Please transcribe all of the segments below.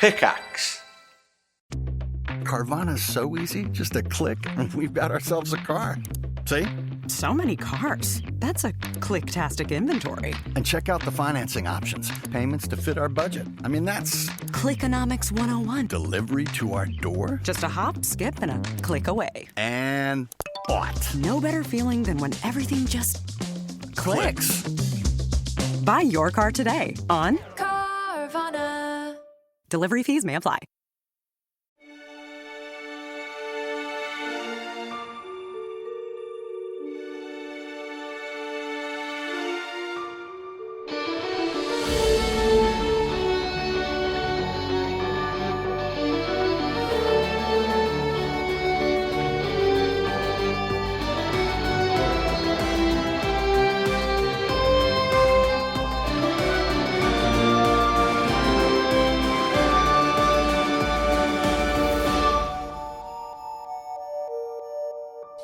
Pickaxe. Carvana's so easy, just a click, and we've got ourselves a car. See? So many cars. That's a click-tastic inventory. And check out the financing options. Payments to fit our budget. I mean, that's... Clickonomics 101. Delivery to our door? Just a hop, skip, and a click away. And bought. No better feeling than when everything just clicks. Buy your car today on Carvana. Delivery fees may apply.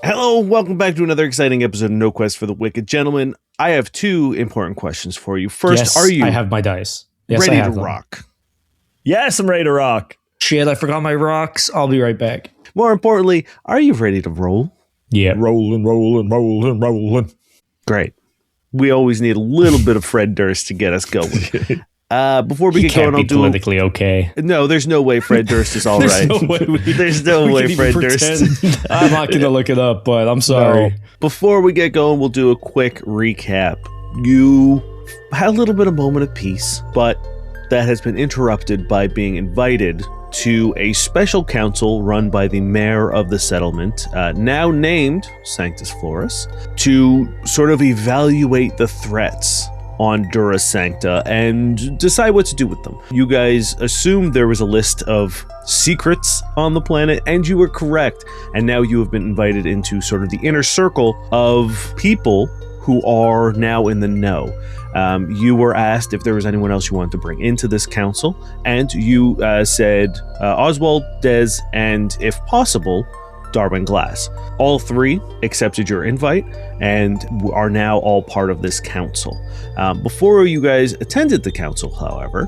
Hello, welcome back to another exciting episode of No Quest for the Wicked. Gentlemen, I have two important questions for you. First, yes, are you I have my dice. Yes, ready I have to them. rock? Yes, I'm ready to rock. Shit, I forgot my rocks. I'll be right back. More importantly, are you ready to roll? Yeah. Rolling. Great. We always need a little bit of Fred Durst to get us going. Before we get going, I'll do politically okay. No, there's no way Fred Durst is all right. There's no way Fred Durst. I'm not going to look it up, but I'm sorry. No. Before we get going, we'll do a quick recap. You had a little bit of moment of peace, but that has been interrupted by being invited to a special council run by the mayor of the settlement, now named Sanctis Floris, to sort of evaluate the threats on Dhura Sancta and decide what to do with them. You guys assumed there was a list of secrets on the planet, and you were correct. And now you have been invited into sort of the inner circle of people who are now in the know. You were asked if there was anyone else you wanted to bring into this council, and you said Oswald, Des, and if possible, Darwin Glass. All three accepted your invite and are now all part of this council. Before you guys attended the council, however,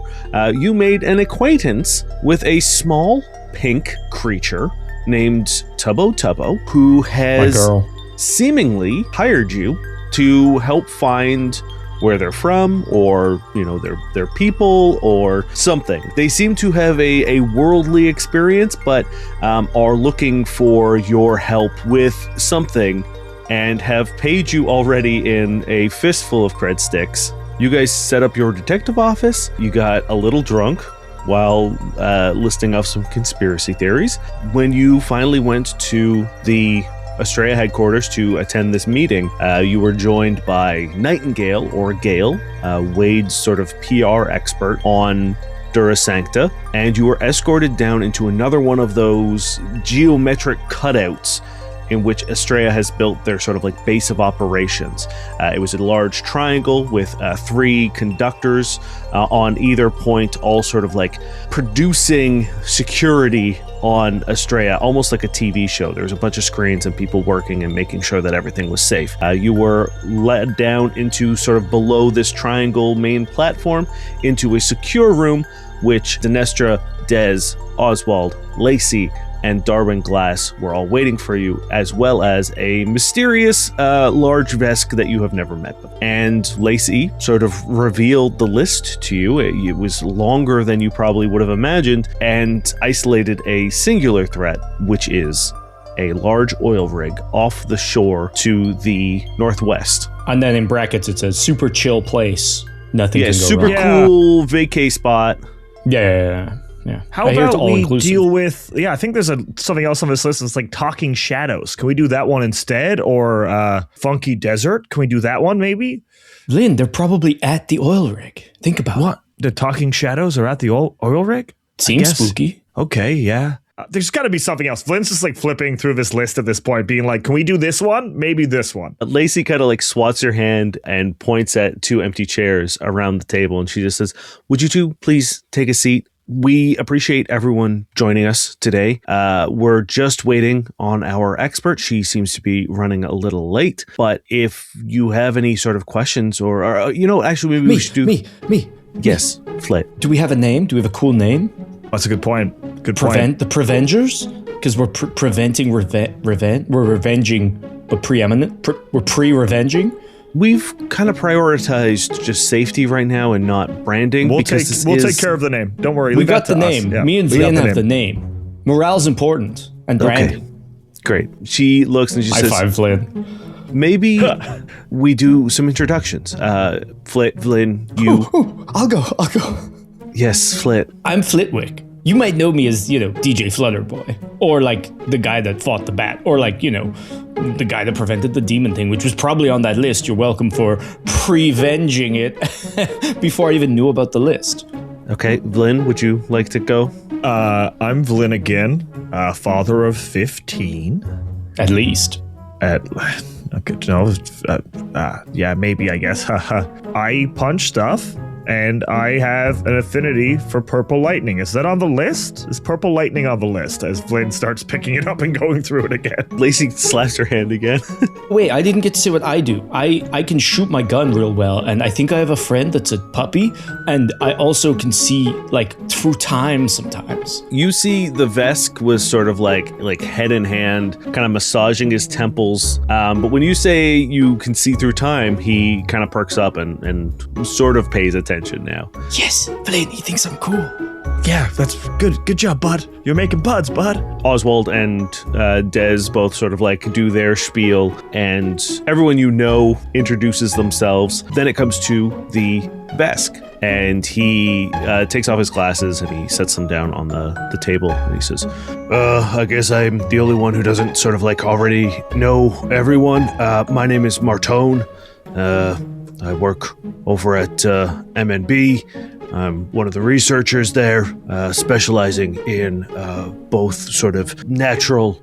you made an acquaintance with a small pink creature named Tubbo Tubbo, who has seemingly hired you to help find where they're from, or their people, or something. They seem to have a worldly experience, but are looking for your help with something, and have paid you already in a fistful of cred sticks. You guys set up your detective office. You got a little drunk while listing off some conspiracy theories. When you finally went to the Astraea headquarters to attend this meeting, you were joined by Nightingale, or Gale, Wade's sort of PR expert on Dhura Sancta, and you were escorted down into another one of those geometric cutouts in which Astraea has built their sort of like base of operations. It was a large triangle with 3 conductors on either point, all sort of like producing security on Astraea, almost like a TV show. There was a bunch of screens and people working and making sure that everything was safe. You were led down into sort of below this triangle main platform into a secure room, which Dinestra, Des, Oswald, Lacey, and Darwin Glass were all waiting for you, as well as a mysterious large Vesk that you have never met before. And Lacey sort of revealed the list to you. It was longer than you probably would have imagined, and isolated a singular threat, which is a large oil rig off the shore to the northwest. And then in brackets it says super chill place. Nothing can go super wrong. cool vacay spot. Yeah. How about we deal with... Yeah, I think there's something else on this list that's like Talking Shadows. Can we do that one instead? Or Funky Desert? Can we do that one maybe? Vlyn, they're probably at the oil rig. Think about what? The Talking Shadows are at the oil rig? Seems spooky. Okay, yeah. There's got to be something else. Vlyn's just like flipping through this list at this point, being like, can we do this one? Maybe this one. Lacey kind of like swats her hand and points at 2 empty chairs around the table, and she just says, would you two please take a seat? We appreciate everyone joining us today. We're just waiting on our expert. She seems to be running a little late, but if you have any sort of questions or actually maybe we should do... Me. Yes, Flit. Do we have a name? Do we have a cool name? That's a good point. The Prevengers? Because we're preventing revenge. We're revenging, but preeminent. We're pre-revenging. We've kind of prioritized just safety right now and not branding. We'll take care of the name. Don't worry. We got the name. Yeah. Me and Vlyn have the name. Morale's important. And branding. Okay. Great. She looks and she says... High five, Vlyn. Maybe we do some introductions. Flit, Vlyn, you... I'll go. Yes, Flit. I'm Flitwick. You might know me as, DJ Flutterboy. Or, the guy that fought the bat. Or, the guy that prevented the demon thing, which was probably on that list. You're welcome for prevenging it before I even knew about the list. Okay, Vlyn, would you like to go? I'm Vlyn again, father of 15. At least. Okay, yeah, maybe, I guess. I punch stuff. And I have an affinity for purple lightning. Is that on the list? Is purple lightning on the list? As Vlyn starts picking it up and going through it again. Lacey slaps her hand again. Wait, I didn't get to say what I do. I can shoot my gun real well, and I think I have a friend that's a puppy, and I also can see, through time sometimes. You see the Vesk was sort of like head in hand, kind of massaging his temples. But when you say you can see through time, he kind of perks up and sort of pays attention now. Yes, Vlyn, he thinks I'm cool. Yeah, that's good. Good job, bud. You're making buds, bud. Oswald and Dez both sort of do their spiel, and everyone introduces themselves. Then it comes to the Vesk, and he takes off his glasses and he sets them down on the table, and he says, I guess I'm the only one who doesn't sort of already know everyone. My name is Martone. I work over at MNB. I'm one of the researchers there, specializing in both sort of natural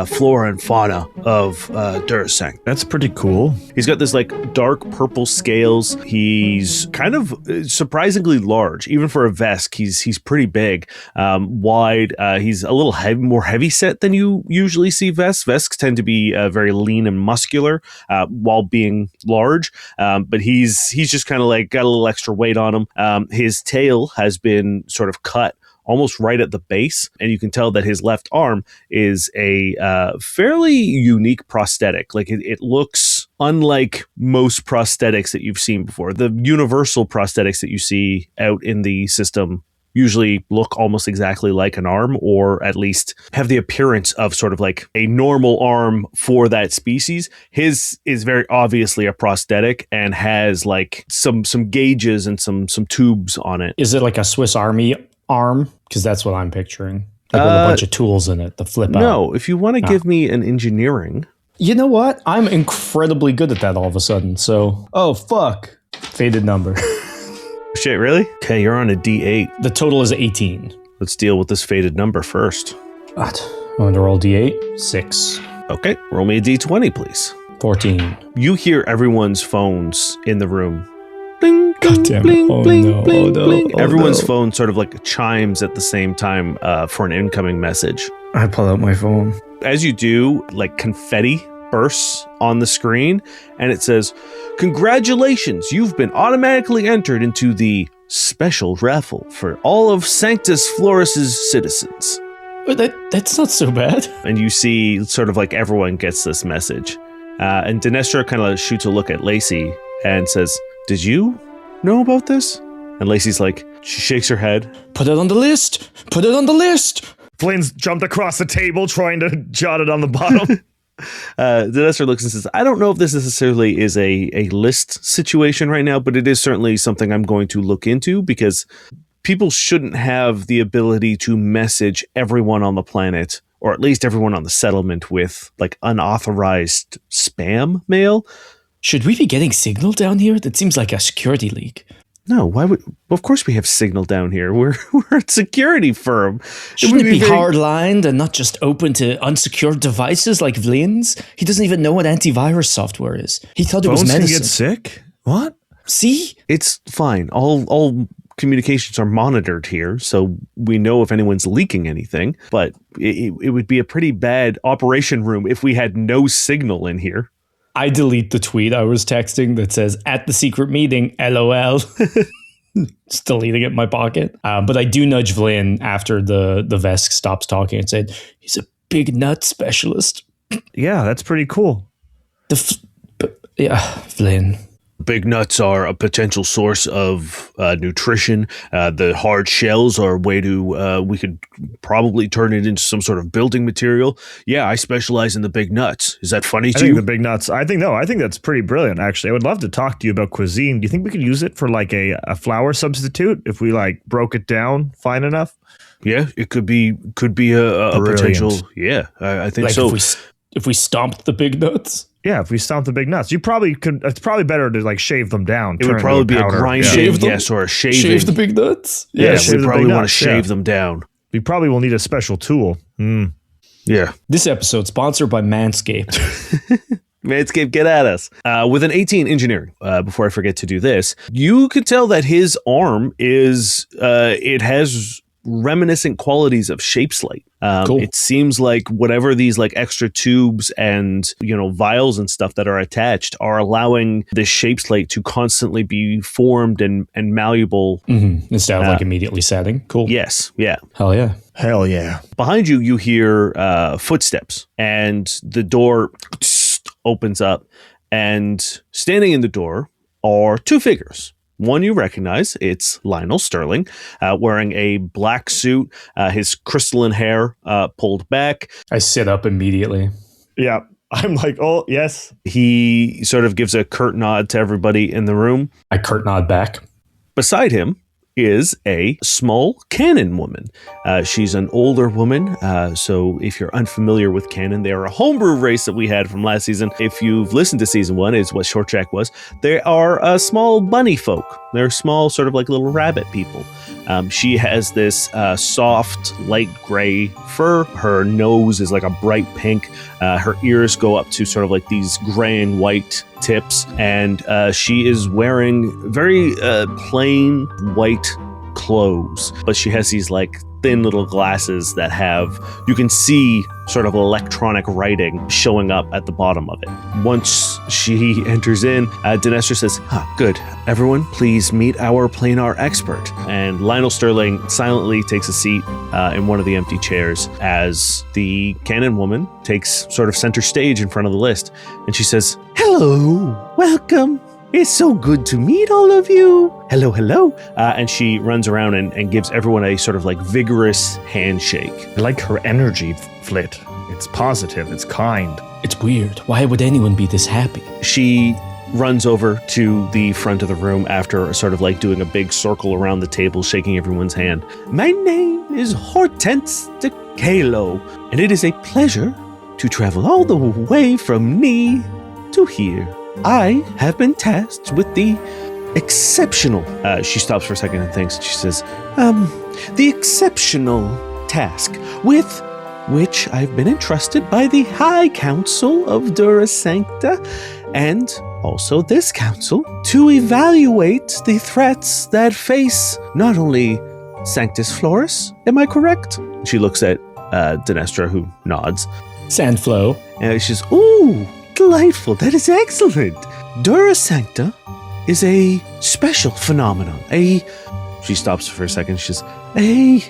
flora and fauna of Dhura Sancta. That's pretty cool. He's got this dark purple scales. He's kind of surprisingly large, even for a Vesk. He's pretty big, wide. He's a little more heavy set than you usually see Vesks. Vesks tend to be very lean and muscular while being large, but he's just kind of got a little extra weight on him. His tail has been sort of cut almost right at the base, and you can tell that his left arm is a fairly unique prosthetic. It looks unlike most prosthetics that you've seen before. The universal prosthetics that you see out in the system usually look almost exactly like an arm, or at least have the appearance of sort of a normal arm for that species. His is very obviously a prosthetic and has some gauges and some tubes on it. Is it like a Swiss Army arm? Because that's what I'm picturing. With a bunch of tools in it to flip out. No, if you want to give me an engineering. You know what? I'm incredibly good at that all of a sudden. So, oh, fuck. Faded number. Shit, really? Okay, you're on a D8. The total is 18. Let's deal with this faded number first. What? I'm going to roll D8. 6. Okay, roll me a D20, please. 14. You hear everyone's phones in the room. Bling, God damn it. bling, Oh, bling, no. bling, Oh, no. bling. Oh, Everyone's no. phone sort of chimes at the same time for an incoming message. I pull out my phone. As you do, confetti bursts on the screen, and it says, "Congratulations, you've been automatically entered into the special raffle for all of Sanctis Floris' citizens." That's not so bad. And you see sort of everyone gets this message. And Dinestra kind of shoots a look at Lacey and says, "Did you know about this?" And Lacey's she shakes her head. Put it on the list. Put it on the list. Vlyn's jumped across the table trying to jot it on the bottom. Dinestra looks and says, "I don't know if this necessarily is a list situation right now, but it is certainly something I'm going to look into, because people shouldn't have the ability to message everyone on the planet, or at least everyone on the settlement, with unauthorized spam mail." Should we be getting signal down here? That seems like a security leak. No, why would? Well, of course we have signal down here. We're a security firm. Shouldn't it be hard-lined and not just open to unsecured devices like Vlyn's? He doesn't even know what antivirus software is. He thought it was medicine. Phones can get sick? What? See? It's fine. All communications are monitored here, so we know if anyone's leaking anything. But it would be a pretty bad operation room if we had no signal in here. I delete the tweet I was texting that says, "At the secret meeting, LOL." Just deleting it in my pocket. But I do nudge Vlyn after the Vesk stops talking and said, he's a big nut specialist. Yeah, that's pretty cool. Vlyn. Big nuts are a potential source of nutrition. The hard shells are a way to, we could probably turn it into some sort of building material. Yeah, I specialize in the big nuts. Is that funny to you? The big nuts. I think that's pretty brilliant, actually. I would love to talk to you about cuisine. Do you think we could use it for like a flour substitute if we like broke it down fine enough? Yeah, it could be a potential. Yeah, I think like so. If we stomped the big nuts? Yeah, if we stomp the big nuts, you probably could. It's probably better to like shave them down. It would probably be a grinding, yes, or a shaving. Shave the big nuts? Yeah, we probably want to shave them down. We probably will need a special tool. Yeah. This episode sponsored by Manscaped. Manscaped, get at us. With an 18 engineering, before I forget to do this, you could tell that his arm is, it has reminiscent qualities of shape slate. Cool. It seems like whatever these like extra tubes and, vials and stuff that are attached are allowing this shape slate to constantly be formed and malleable. Mm-hmm. Instead of like immediately setting. Cool. Yes. Yeah. Hell yeah. Hell yeah. Behind you, you hear footsteps and the door opens up, and standing in the door are two figures. One you recognize, it's Lionel Sterling, wearing a black suit, his crystalline hair pulled back. I sit up immediately. Yeah, I'm like, oh, yes. He sort of gives a curt nod to everybody in the room. I curt nod back. Beside him is a small Cannon woman. She's an older woman, so if you're unfamiliar with Cannon, they are a homebrew race that we had from last season. If you've listened to season 1, is what Short Jack was. They are a small bunny folk. They're small, sort of like little rabbit people. She has this soft, light gray fur. Her nose is like a bright pink. Her ears go up to sort of like these gray and white tips. And she is wearing very plain white clothes. But she has these like thin little glasses that have, you can see sort of electronic writing showing up at the bottom of it. Once she enters in, Dinestra says, good. Everyone, please meet our planar expert. And Lionel Sterling silently takes a seat in one of the empty chairs as the Cannon woman takes sort of center stage in front of the list. And she says, hello, welcome. It's so good to meet all of you. Hello, hello. And she runs around and gives everyone a sort of like vigorous handshake. I like her energy, Flit. It's positive. It's kind. It's weird. Why would anyone be this happy? She runs over to the front of the room after sort of like doing a big circle around the table, shaking everyone's hand. My name is Hortense de Calo, and it is a pleasure to travel all the way from Ni to here. I have been tasked with the exceptional, she stops for a second and thinks, she says, the exceptional task with which I've been entrusted by the High Council of Dhura Sancta and also this council to evaluate the threats that face not only Sanctis Floris, am I correct? She looks at Dinestra, who nods. Sandflow. And she says, ooh, delightful. That is excellent. Dhura Sancta is a special phenomenon. She stops for a second. She says, a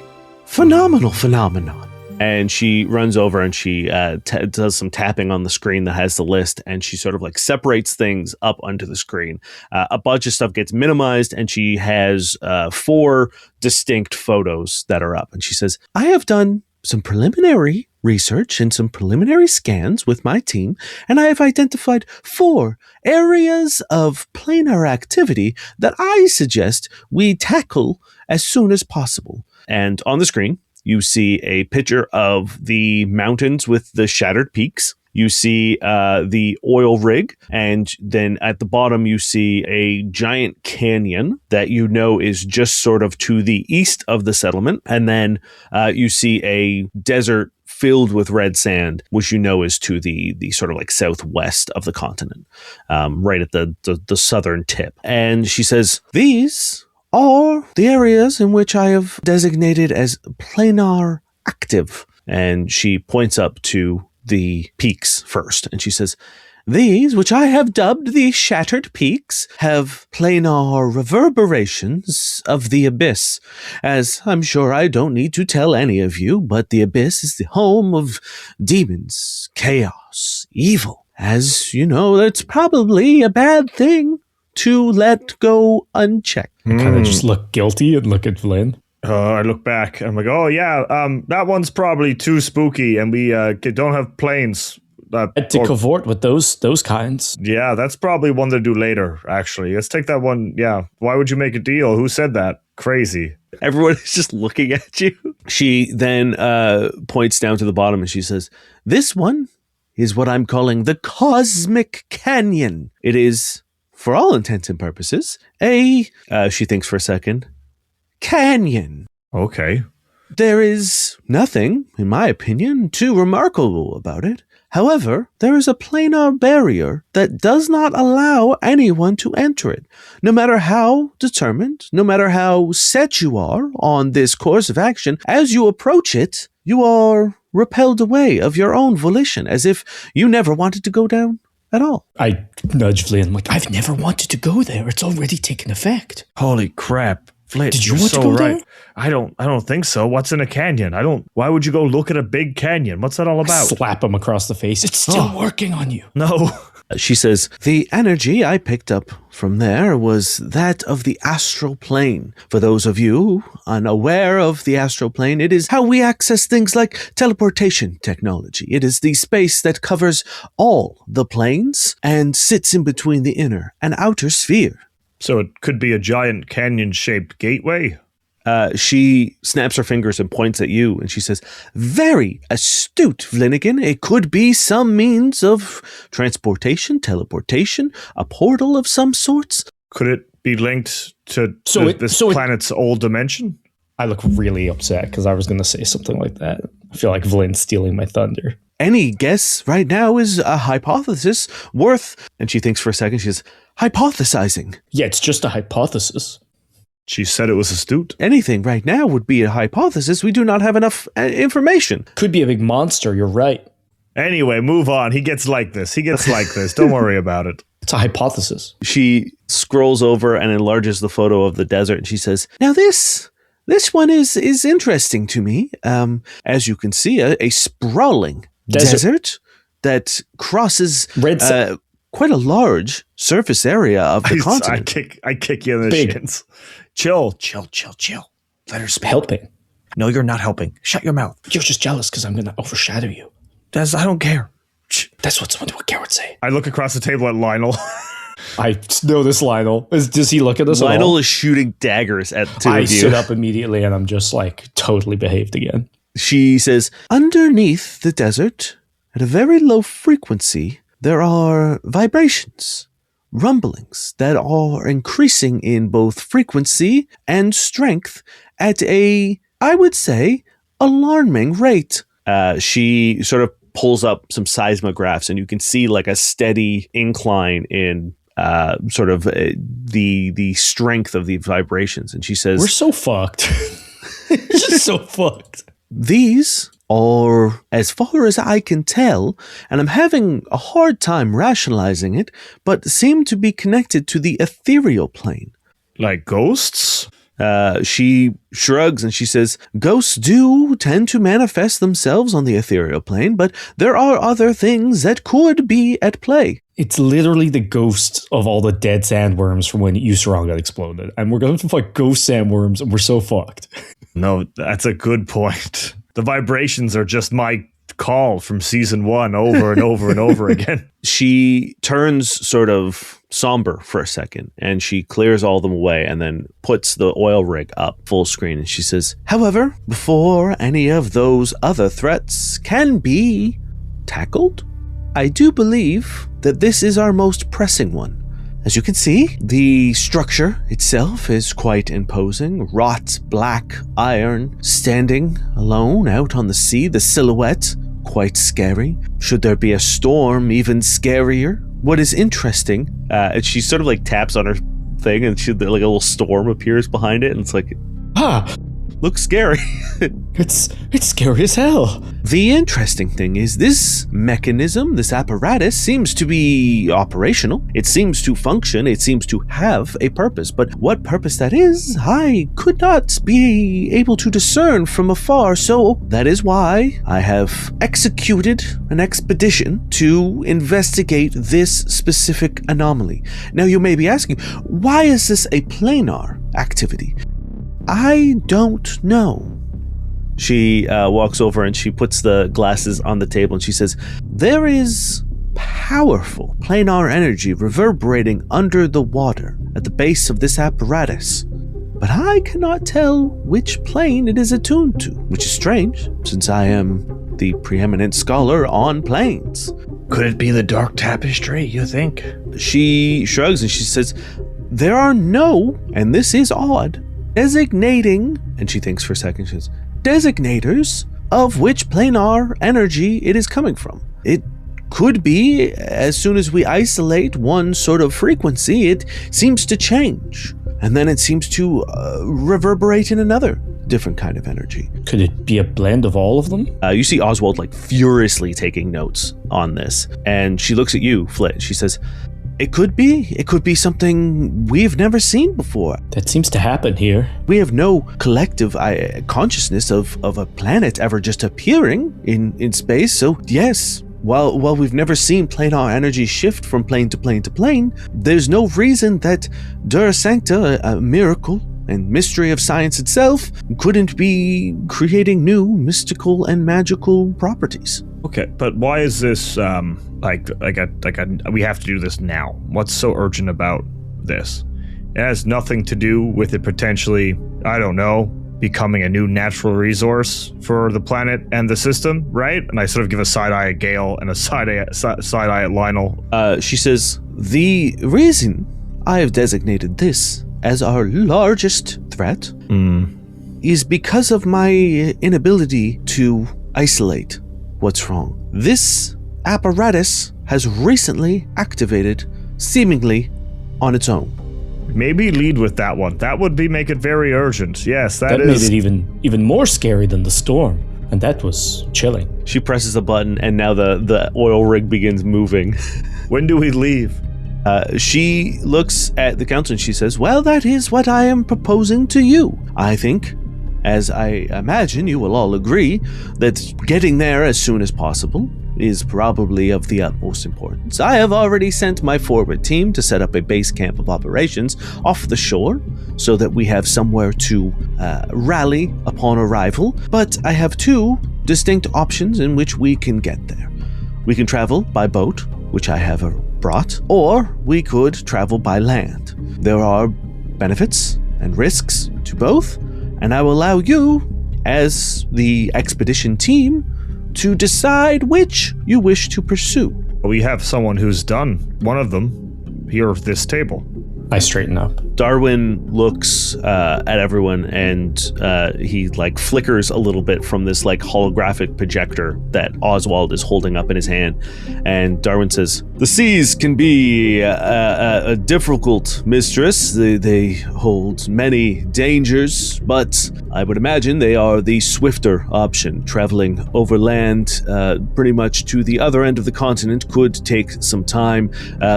phenomenal phenomenon. And she runs over and she does some tapping on the screen that has the list. And she sort of like separates things up onto the screen. A bunch of stuff gets minimized and she has 4 distinct photos that are up. And she says, I have done some preliminary research and some preliminary scans with my team, and I have identified 4 areas of planar activity that I suggest we tackle as soon as possible. And on the screen, you see a picture of the mountains with the shattered peaks. You see the oil rig, and then at the bottom you see a giant canyon that you know is just sort of to the east of the settlement. And then you see a desert filled with red sand, which you know is to the sort of like southwest of the continent, right at the southern tip. And she says, these are the areas in which I have designated as planar active. And she points up to the peaks first, and she says, These, which I have dubbed the Shattered Peaks, have planar reverberations of the Abyss. As I'm sure I don't need to tell any of you, but the Abyss is the home of demons, chaos, evil. As you know, it's probably a bad thing to let go unchecked. I kind of just look guilty and look at Vlyn. I look back and I'm like, oh yeah, that one's probably too spooky, and we don't have planes. To cavort with those kinds. Yeah, that's probably one to do later, actually. Let's take that one. Yeah. Why would you make a deal? Who said that? Crazy. Everyone is just looking at you. She then points down to the bottom and she says, this one is what I'm calling the Cosmic Canyon. It is, for all intents and purposes, she thinks for a second, canyon. Okay. There is nothing, in my opinion, too remarkable about it. However, there is a planar barrier that does not allow anyone to enter it. No matter how determined, no matter how set you are on this course of action, as you approach it, you are repelled away of your own volition, as if you never wanted to go down at all. I nudge Vlyn. I'm like, I've never wanted to go there. It's already taken effect. Holy crap. Flit, did you you're want so to go right. there? I don't think so. What's in a canyon? Why would you go look at a big canyon? What's that all about? Slap him across the face. It's still working on you. No. She says, the energy I picked up from there was that of the astral plane. For those of you unaware of the astral plane, it is how we access things like teleportation technology. It is the space that covers all the planes and sits in between the inner and outer sphere. So it could be a giant canyon-shaped gateway? She snaps her fingers and points at you, and she says, very astute, Vlynnigan. It could be some means of transportation, teleportation, a portal of some sorts. Could it be linked to this planet's old dimension? I look really upset because I was going to say something like that. I feel like Vlyn's stealing my thunder. Any guess right now is a hypothesis worth, and she thinks for a second, she says, hypothesizing. Yeah, it's just a hypothesis. She said it was astute. Anything right now would be a hypothesis. We do not have enough information. Could be a big monster, you're right. Anyway, move on. He gets like this. Don't worry about it. It's a hypothesis. She scrolls over and enlarges the photo of the desert, and she says, now this one is interesting to me. As you can see, a sprawling desert that crosses quite a large surface area of the continent. I kick you in the shins. Chill. Let her speak. Helping. No, you're not helping. Shut your mouth. You're just jealous because I'm going to overshadow you. I don't care. That's what Garrett would say. I look across the table at Lionel. I know this Lionel. Does he look at us? Lionel is shooting daggers at two of you. I sit up immediately and I'm just like totally behaved again. She says, underneath the desert, at a very low frequency, there are vibrations, rumblings that are increasing in both frequency and strength at a, I would say, alarming rate. She sort of pulls up some seismographs and you can see like a steady incline in the strength of the vibrations. And she says, we're so fucked. It's just so fucked. These are, as far as I can tell, and I'm having a hard time rationalizing it, but seem to be connected to the ethereal plane. Like ghosts? She shrugs and she says, ghosts do tend to manifest themselves on the ethereal plane, but there are other things that could be at play. It's literally the ghost of all the dead sandworms from when Usaron got exploded. And we're going to fight ghost sandworms and we're so fucked. No, that's a good point. The vibrations are just my call from season 1 over and over and over again. She turns sort of somber for a second and she clears all them away and then puts the oil rig up full screen and she says, however, before any of those other threats can be tackled, I do believe that this is our most pressing one. As you can see, the structure itself is quite imposing. Wrought black iron standing alone out on the sea. The silhouette, quite scary. Should there be a storm, even scarier. What is interesting, and she sort of like taps on her thing and like a little storm appears behind it and it's like, looks scary. It's scary as hell. The interesting thing is this mechanism, this apparatus, seems to be operational. It seems to function. It seems to have a purpose. But what purpose that is, I could not be able to discern from afar. So that is why I have executed an expedition to investigate this specific anomaly. Now you may be asking, why is this a planar activity? I don't know. She walks over and she puts the glasses on the table and she says, there is powerful planar energy reverberating under the water at the base of this apparatus. But I cannot tell which plane it is attuned to, which is strange, since I am the preeminent scholar on planes. Could it be the dark tapestry, you think? She shrugs and she says, there are no, and this is odd, designating, and she thinks for a second, she says, designators of which planar energy it is coming from. It could be, as soon as we isolate one sort of frequency, it seems to change, and then it seems to reverberate in another different kind of energy. Could it be a blend of all of them? You see Oswald furiously taking notes on this, and she looks at you, Flit. She says, It could be something we've never seen before. That seems to happen here. We have no collective consciousness of a planet ever just appearing in space. So yes, while we've never seen planar energy shift from plane to plane to plane, there's no reason that Dhura Sancta, a miracle and mystery of science itself, couldn't be creating new mystical and magical properties. Okay, but why is this we have to do this now? What's so urgent about this? It has nothing to do with it potentially, I don't know, becoming a new natural resource for the planet and the system, right? And I sort of give a side eye at Gale and a side eye at Lionel. She says, the reason I have designated this as our largest threat is because of my inability to isolate what's wrong. This apparatus has recently activated, seemingly on its own. Maybe lead with that one. That would make it very urgent. Yes, that is. Made it even more scary than the storm, and that was chilling. She presses a button, and now the oil rig begins moving. When do we leave? She looks at the council and she says, well, that is what I am proposing to you. I think, as I imagine you will all agree, that getting there as soon as possible is probably of the utmost importance. I have already sent my forward team to set up a base camp of operations off the shore so that we have somewhere to rally upon arrival, but I have two distinct options in which we can get there. We can travel by boat, which I have brought, or we could travel by land. There are benefits and risks to both, and I will allow you, as the expedition team, to decide which you wish to pursue. We have someone who's done one of them here at this table. I straighten up. Darwin looks at everyone and he flickers a little bit from this holographic projector that Oswald is holding up in his hand. And Darwin says, the seas can be a difficult mistress. They hold many dangers, but I would imagine they are the swifter option. Traveling overland pretty much to the other end of the continent could take some time.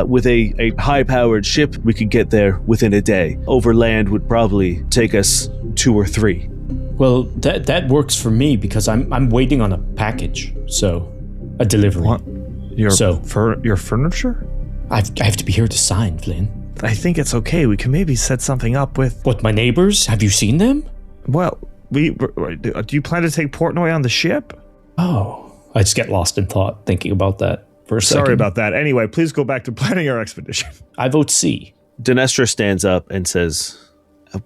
With a high-powered ship, we could get there within a day. Overland would probably take us 2 or 3. Well, that works for me because I'm waiting on a package, so a delivery. What? Your furniture? I have to be here to sign, Vlyn. I think it's okay. We can maybe set something up with. What, my neighbors? Have you seen them? Well, do you plan to take Portnoy on the ship? Oh, I just get lost in thought thinking about that for a second. Sorry about that. Anyway, please go back to planning our expedition. I vote C. Dinestra stands up and says,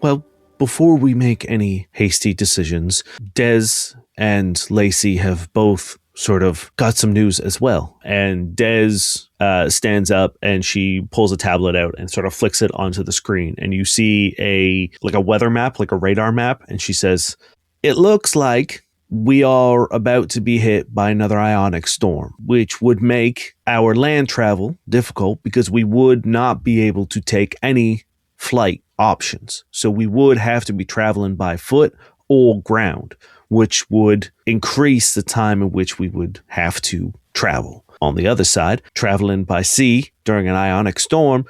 well, before we make any hasty decisions, Des and Lacey have both sort of got some news as well. And Des stands up and she pulls a tablet out and sort of flicks it onto the screen. And you see a weather map, like a radar map. And she says, it looks like we are about to be hit by another ionic storm, which would make our land travel difficult because we would not be able to take any flight options. So we would have to be traveling by foot all ground, which would increase the time in which we would have to travel. On the other side, traveling by sea during an ionic storm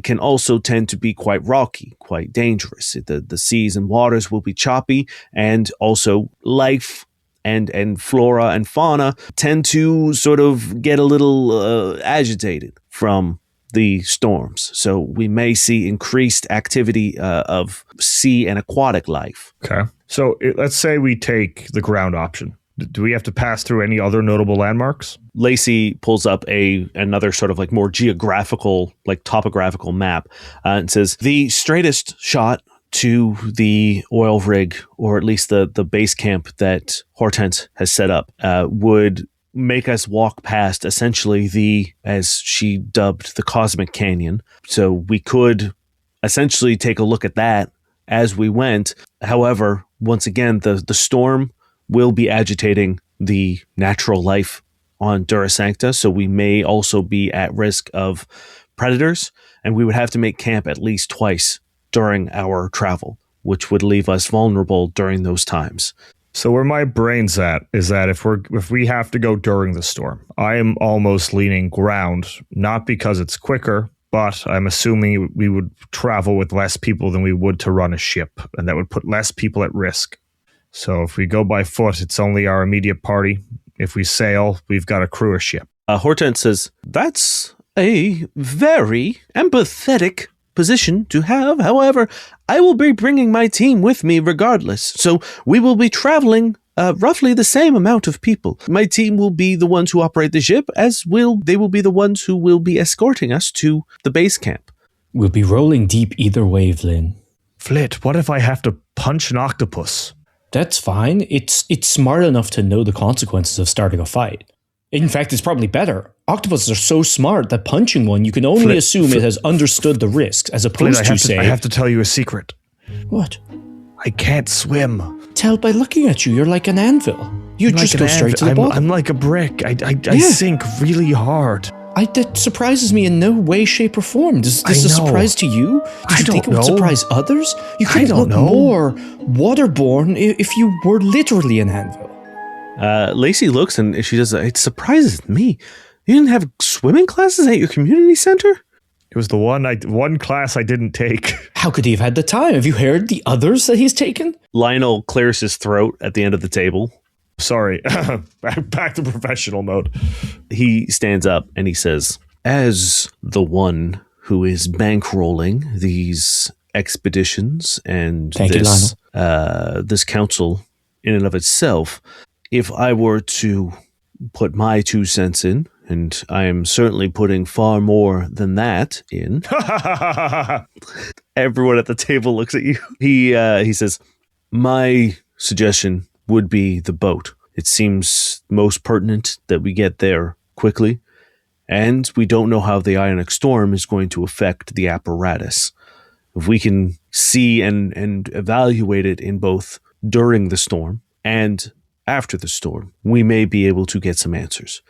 can also tend to be quite rocky, quite dangerous. The seas and waters will be choppy, and also life and flora and fauna tend to sort of get a little agitated from the storms. So we may see increased activity of sea and aquatic life. Okay. So let's say we take the ground option. Do we have to pass through any other notable landmarks? Lacey pulls up another sort of like more geographical, like topographical map and says the straightest shot to the oil rig, or at least the base camp that Hortense has set up, would make us walk past essentially as she dubbed, the Cosmic Canyon. So we could essentially take a look at that as we went. However, once again, the storm will be agitating the natural life on Dhura Sancta, so we may also be at risk of predators, and we would have to make camp at least twice during our travel, which would leave us vulnerable during those times. So where my brain's at is that if we have to go during the storm, I am almost leaning ground, not because it's quicker, but I'm assuming we would travel with less people than we would to run a ship, and that would put less people at risk. So if we go by foot, it's only our immediate party. If we sail, we've got to crew a ship. Hortense says, that's a very empathetic position to have. However, I will be bringing my team with me regardless. So we will be traveling roughly the same amount of people. My team will be the ones who operate the ship, they will be the ones who will be escorting us to the base camp. We'll be rolling deep either way, Vlyn. Flit, what if I have to punch an octopus? That's fine. It's smart enough to know the consequences of starting a fight. In fact, it's probably better. Octopuses are so smart that punching one, you can only assume it has understood the risks, as opposed to, I have to tell you a secret. What? I can't swim. Tell by looking at you, you're like an anvil. You just go straight to the bottom. I'm like a brick. I sink really hard. That surprises me in no way, shape, or form. Does this a surprise to you? Did you think it would surprise others? You couldn't look more waterborne if you were literally an anvil. Lacey looks and she does. It surprises me. You didn't have swimming classes at your community center? It was the one class I didn't take. How could he have had the time? Have you heard the others that he's taken? Lionel clears his throat at the end of the table. Sorry, back to professional mode. He stands up and he says, as the one who is bankrolling these expeditions and this council in and of itself, if I were to put my 2 cents in, and I am certainly putting far more than that in. Everyone at the table looks at you. He says, my suggestion would be the boat. It seems most pertinent that we get there quickly, and we don't know how the ionic storm is going to affect the apparatus. If we can see and evaluate it in both during the storm and after the storm, we may be able to get some answers.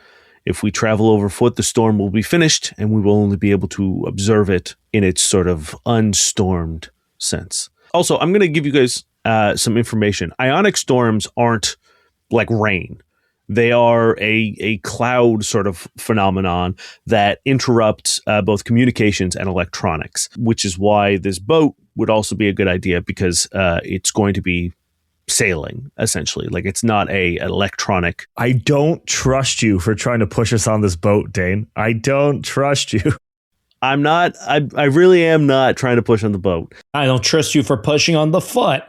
If we travel over foot, the storm will be finished, and we will only be able to observe it in its sort of unstormed sense. Also, I'm going to give you guys some information. Ionic storms aren't like rain. They are a cloud sort of phenomenon that interrupts both communications and electronics, which is why this boat would also be a good idea, because it's going to be sailing, essentially. Like, it's not an electronic. I don't trust you for trying to push us on this boat, Dane. I don't trust you. I'm not. I really am not trying to push on the boat. I don't trust you for pushing on the foot.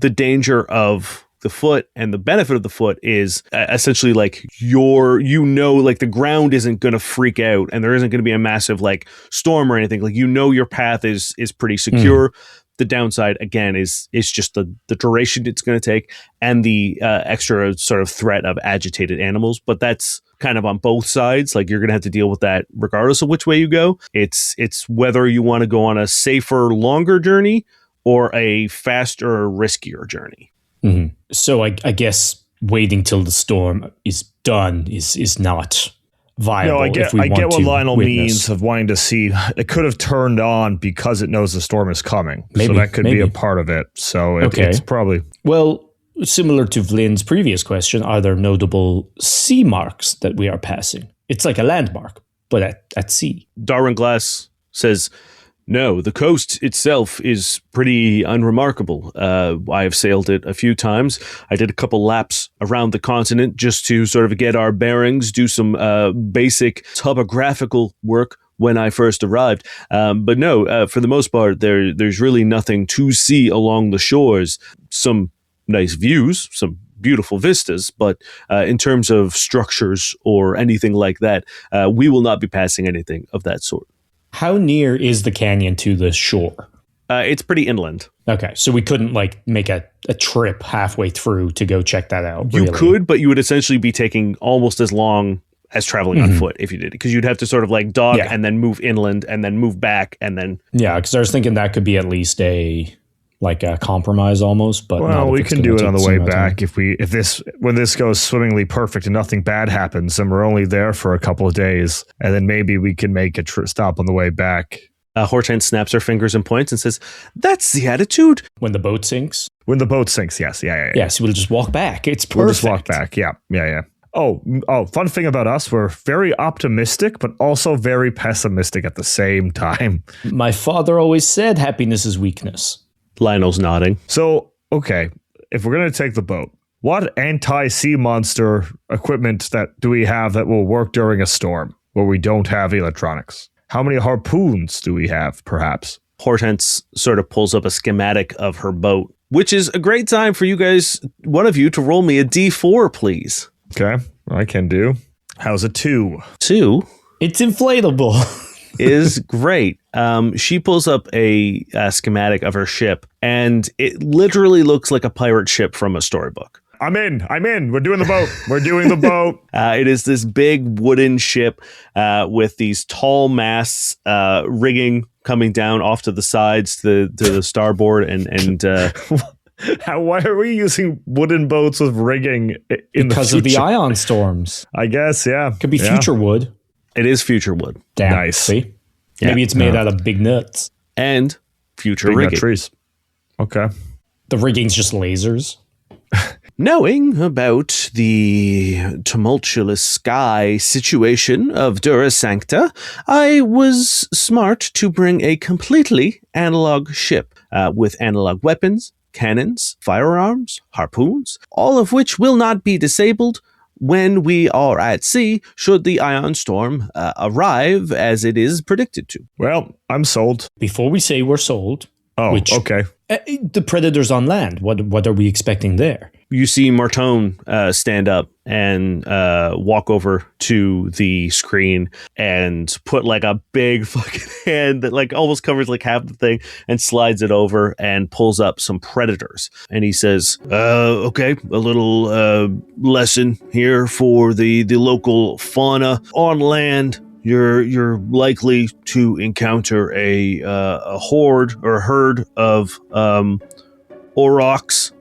The danger of the foot and the benefit of the foot is essentially like like the ground isn't going to freak out, and there isn't going to be a massive like storm or anything. Like, your path is pretty secure. The downside, again, is just the duration it's going to take and the extra sort of threat of agitated animals. But that's kind of on both sides. Like, you're going to have to deal with that regardless of which way you go. It's whether you want to go on a safer, longer journey or a faster, riskier journey. Mm-hmm. So I guess waiting till the storm is done is not viable. No, I if we get want what to Lionel witness. means of wanting to see. It could have turned on because it knows the storm is coming. Maybe, so that could be maybe. a part of it. So Okay. it's probably... Well, similar to Vlyn's previous question, are there notable sea marks that we are passing? It's like a landmark, but at sea. Darwin Glass says, no, the coast itself is pretty unremarkable. I have sailed it a few times. I did a couple laps around the continent just to sort of get our bearings, do some basic topographical work when I first arrived. But no, for the most part, there's really nothing to see along the shores. Some nice views, some beautiful vistas, but in terms of structures or anything like that, we will not be passing anything of that sort. How near is the canyon to the shore? It's pretty inland. Okay, so we couldn't like make a trip halfway through to go check that out. You really. could, but you would essentially be taking almost as long as traveling on foot if you did it, because you'd have to sort of like dock and then move inland and then move back and then... Yeah, because I was thinking that could be at least a compromise almost, but Well, not if we it's can gonna do it take on the some way amount of time. back when this goes swimmingly perfect and nothing bad happens, and we're only there for a couple of days, and then maybe we can make a stop on the way back. Hortense snaps her fingers and points and says, that's the attitude. When the boat sinks? When the boat sinks, yes, yeah. Yes, we'll just walk back. It's perfect. We'll just walk back, yeah. Oh, fun thing about us, we're very optimistic, but also very pessimistic at the same time. My father always said happiness is weakness. Lionel's nodding. So, okay, if we're going to take the boat, what anti-sea monster equipment do we have that will work during a storm where we don't have electronics? How many harpoons do we have, perhaps? Hortense sort of pulls up a schematic of her boat, which is a great time for you guys, one of you, to roll me a D4, please. Okay, I can do. How's a 2? 2 It's inflatable. is great. She pulls up a schematic of her ship, and it literally looks like a pirate ship from a storybook. I'm in. We're doing the boat. We're doing the boat. It is this big wooden ship with these tall masts, rigging coming down off to the sides to the starboard, and Why are we using wooden boats with rigging in Because the of the future? ion storms. I guess, yeah. Could be Yeah. future wood. it is future wood Damn. Nice. See? Yeah. Maybe it's made out of big nuts. and future Big nut rigging. trees. Okay. The rigging's just lasers. Knowing about the tumultuous sky situation of Dhura Sancta, I was smart to bring a completely analog ship with analog weapons, cannons, firearms, harpoons, all of which will not be disabled when we are at sea should the ion storm arrive as it is predicted to. Well, I'm sold. Before we say we're sold, Oh, Which- okay. the predators on land, what are we expecting there? You see Martone stand up and walk over to the screen and put like a big fucking hand that like almost covers like half the thing and slides it over and pulls up some predators. And he says, okay, a little lesson here for the local fauna on land. You're likely to encounter a horde or herd of aurochs.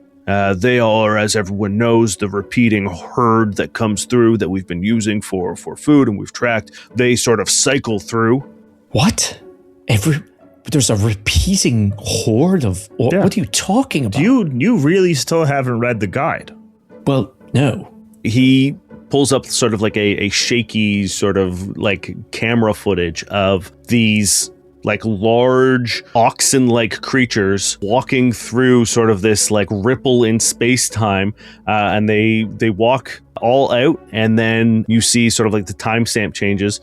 They are, as everyone knows, the repeating herd that comes through that we've been using for food and we've tracked. They sort of cycle through. What? There's a repeating horde of... Yeah. What are you talking about? You really still haven't read the guide. Well, no. He pulls up sort of like a shaky sort of like camera footage of these like large oxen-like creatures walking through sort of this like ripple in space-time, and they walk all out, and then you see sort of like the timestamp changes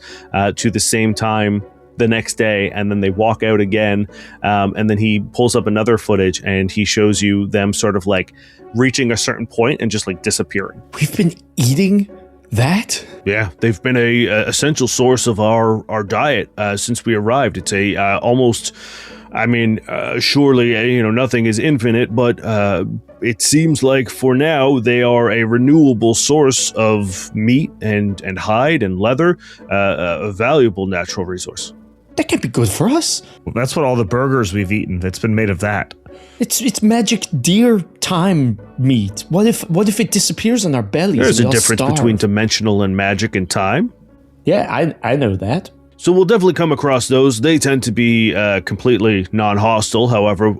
to the same time the next day, and then they walk out again, and then he pulls up another footage and he shows you them sort of like reaching a certain point and just like disappearing. We've been eating that? Yeah, they've been a essential source of our diet since we arrived. It's a almost, I mean, surely nothing is infinite, but it seems like for now they are a renewable source of meat and hide and leather, a valuable natural resource. That can't be good for us. Well, that's what all the burgers we've eaten. It's been made of that. It's magic deer time meat. What if it disappears in our bellies? There's and we a all difference starve? between dimensional and magic and time. Yeah, I know that. So we'll definitely come across those. They tend to be completely non-hostile. However,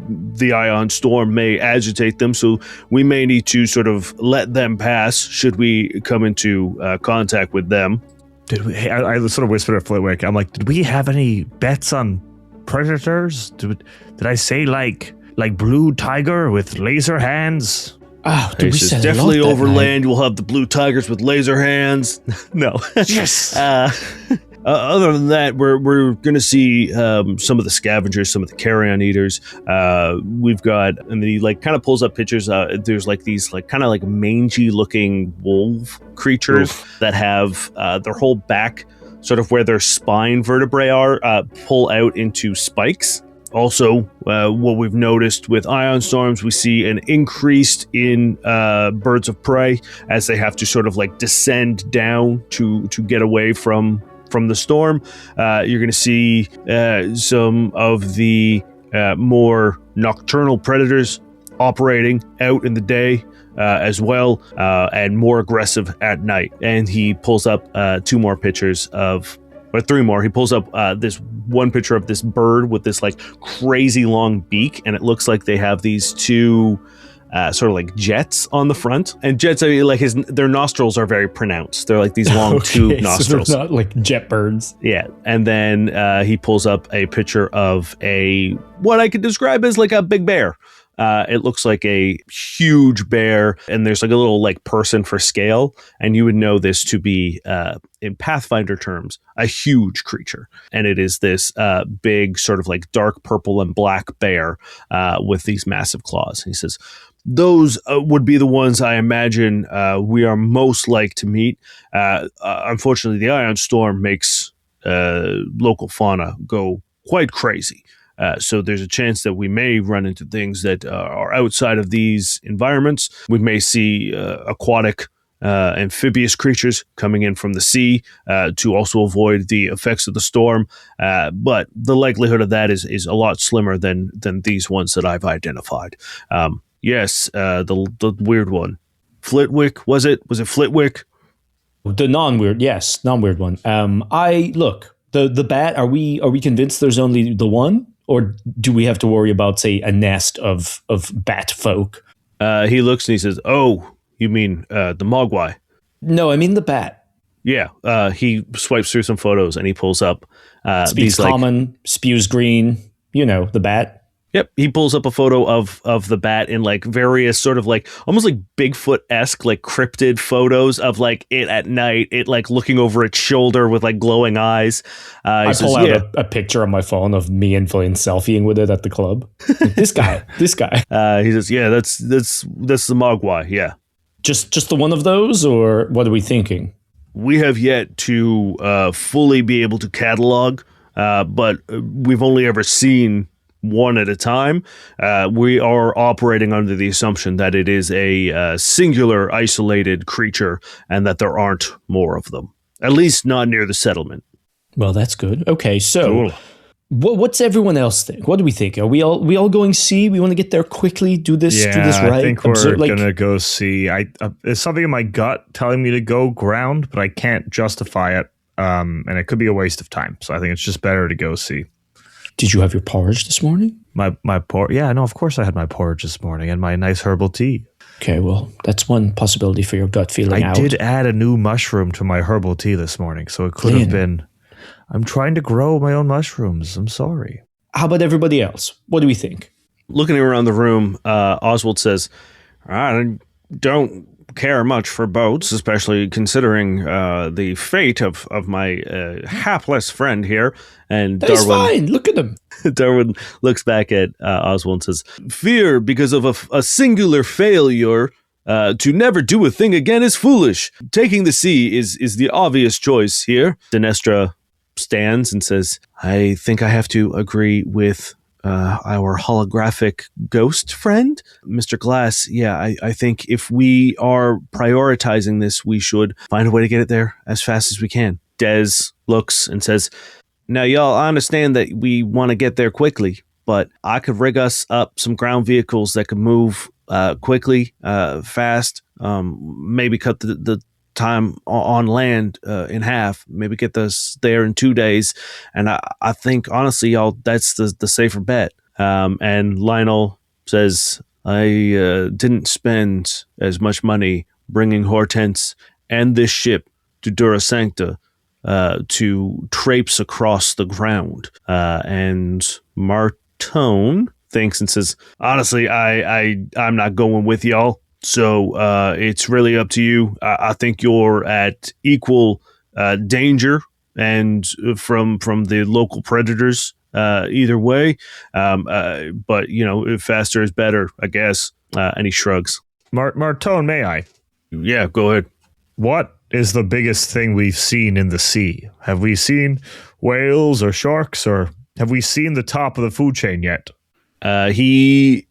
the ion storm may agitate them, so we may need to sort of let them pass should we come into contact with them. I sort of whispered to Flitwick. I'm like, did we have any bets on predators? Did I say like blue tiger with laser hands? Oh, dude, we said definitely over overland. We'll have the blue tigers with laser hands. No. Yes. Other than that, we're going to see some of the scavengers, some of the carrion eaters. We've got, and then he like kind of pulls up pictures. There's like these like kind of like mangy looking wolf creatures that have their whole back, sort of where their spine vertebrae are, pull out into spikes. Also, what we've noticed with ion storms, we see an increase in birds of prey as they have to sort of like descend down to get away from the storm. You're going to see some of the more nocturnal predators operating out in the day as well, and more aggressive at night. And he pulls up three more. He pulls up this one picture of this bird with this like crazy long beak, and it looks like they have these two sort of like jets on the front. And jets, I mean, like their nostrils are very pronounced. They're like these long tube nostrils. So they're not like jet birds. Yeah. And then he pulls up a picture of what I could describe as like a big bear. It looks like a huge bear, and there's like a little like person for scale, and you would know this to be, in Pathfinder terms, a huge creature. And it is this big sort of like dark purple and black bear with these massive claws. He says, those would be the ones I imagine we are most like to meet. Unfortunately, the ion storm makes local fauna go quite crazy. So there's a chance that we may run into things that are outside of these environments. We may see aquatic amphibious creatures coming in from the sea to also avoid the effects of the storm. But the likelihood of that is a lot slimmer than these ones that I've identified. Yes, the weird one. Flitwick, was it? Was it Flitwick? The non-weird one. The bat, are we convinced there's only the one? Or do we have to worry about, say, a nest of bat folk? He looks and he says, "Oh, you mean the Mogwai?" No, I mean the bat. Yeah. He swipes through some photos and he pulls up. Speaks common, spews green. You know, the bat. Yep, he pulls up a photo of the bat in like various sort of like almost like Bigfoot-esque like cryptid photos of like it at night, it like looking over its shoulder with like glowing eyes. I pull out a picture on my phone of me and Vlyn selfieing with it at the club. Like, this guy. He says, "Yeah, that's the Mogwai. Yeah, just the one of those, or what are we thinking?" We have yet to fully be able to catalog, but we've only ever seen one at a time. We are operating under the assumption that it is a singular isolated creature and that there aren't more of them, at least not near the settlement. Well, that's good. Okay, so cool. What's everyone else think? What do we think? Are we all going see? We want to get there quickly, do this right? I think we're gonna go see. There's something in my gut telling me to go ground, but I can't justify it, and it could be a waste of time. So I think it's just better to go see. Did you have your porridge this morning? My porridge? Yeah, no, of course I had my porridge this morning and my nice herbal tea. Okay, well, that's one possibility for your gut feeling out. I did add a new mushroom to my herbal tea this morning, so it could have been... I'm trying to grow my own mushrooms. I'm sorry. How about everybody else? What do we think? Looking around the room, Oswald says, "I don't care much for boats, especially considering the fate of my hapless friend here." And He's fine. Look at him. Darwin looks back at Oswald and says, "Fear because of a singular failure to never do a thing again is foolish. Taking the sea is the obvious choice here." Dinestra stands and says, "I think I have to agree with our holographic ghost friend, Mr. Glass. Yeah, I think if we are prioritizing this, we should find a way to get it there as fast as we can." Des looks and says, "Now, y'all, I understand that we want to get there quickly, but I could rig us up some ground vehicles that could move quickly, fast, maybe cut the time on land in half. Maybe get us there in 2 days. And I think, honestly, y'all, that's the safer bet. And Lionel says, I didn't spend as much money bringing Hortense and this ship to Dhura Sancta to traipse across the ground. And Martone thinks and says, honestly, I'm not going with y'all. So it's really up to you. I think you're at equal danger and from the local predators either way. But, faster is better, I guess. And he shrugs. Martone, may I? Yeah, go ahead. What is the biggest thing we've seen in the sea? Have we seen whales or sharks, or have we seen the top of the food chain yet? He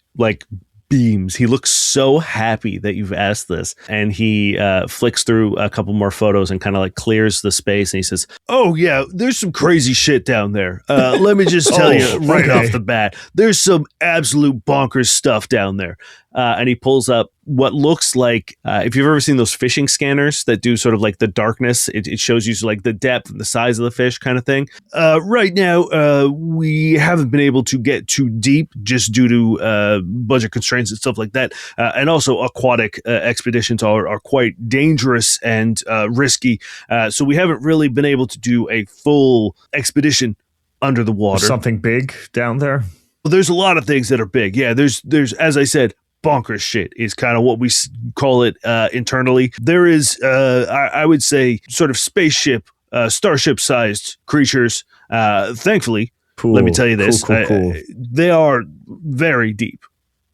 beams. He looks so happy that you've asked this, and he flicks through a couple more photos and kind of clears the space, and he says, oh yeah, there's some crazy shit down there. Let me just tell you right off the bat, there's some absolute bonkers stuff down there. And he pulls up what looks like, if you've ever seen those fishing scanners that do sort of the darkness, it shows you the depth and the size of the fish kind of thing. Right now, we haven't been able to get too deep just due to budget constraints and stuff like that. And also aquatic expeditions are quite dangerous and risky. So we haven't really been able to do a full expedition under the water. There's something big down there? Well, there's a lot of things that are big. Yeah, there's as I said, bonkers shit is kind of what we call it internally. There is, I would say, sort of spaceship, starship-sized creatures. Thankfully, let me tell you this, cool. They are very deep.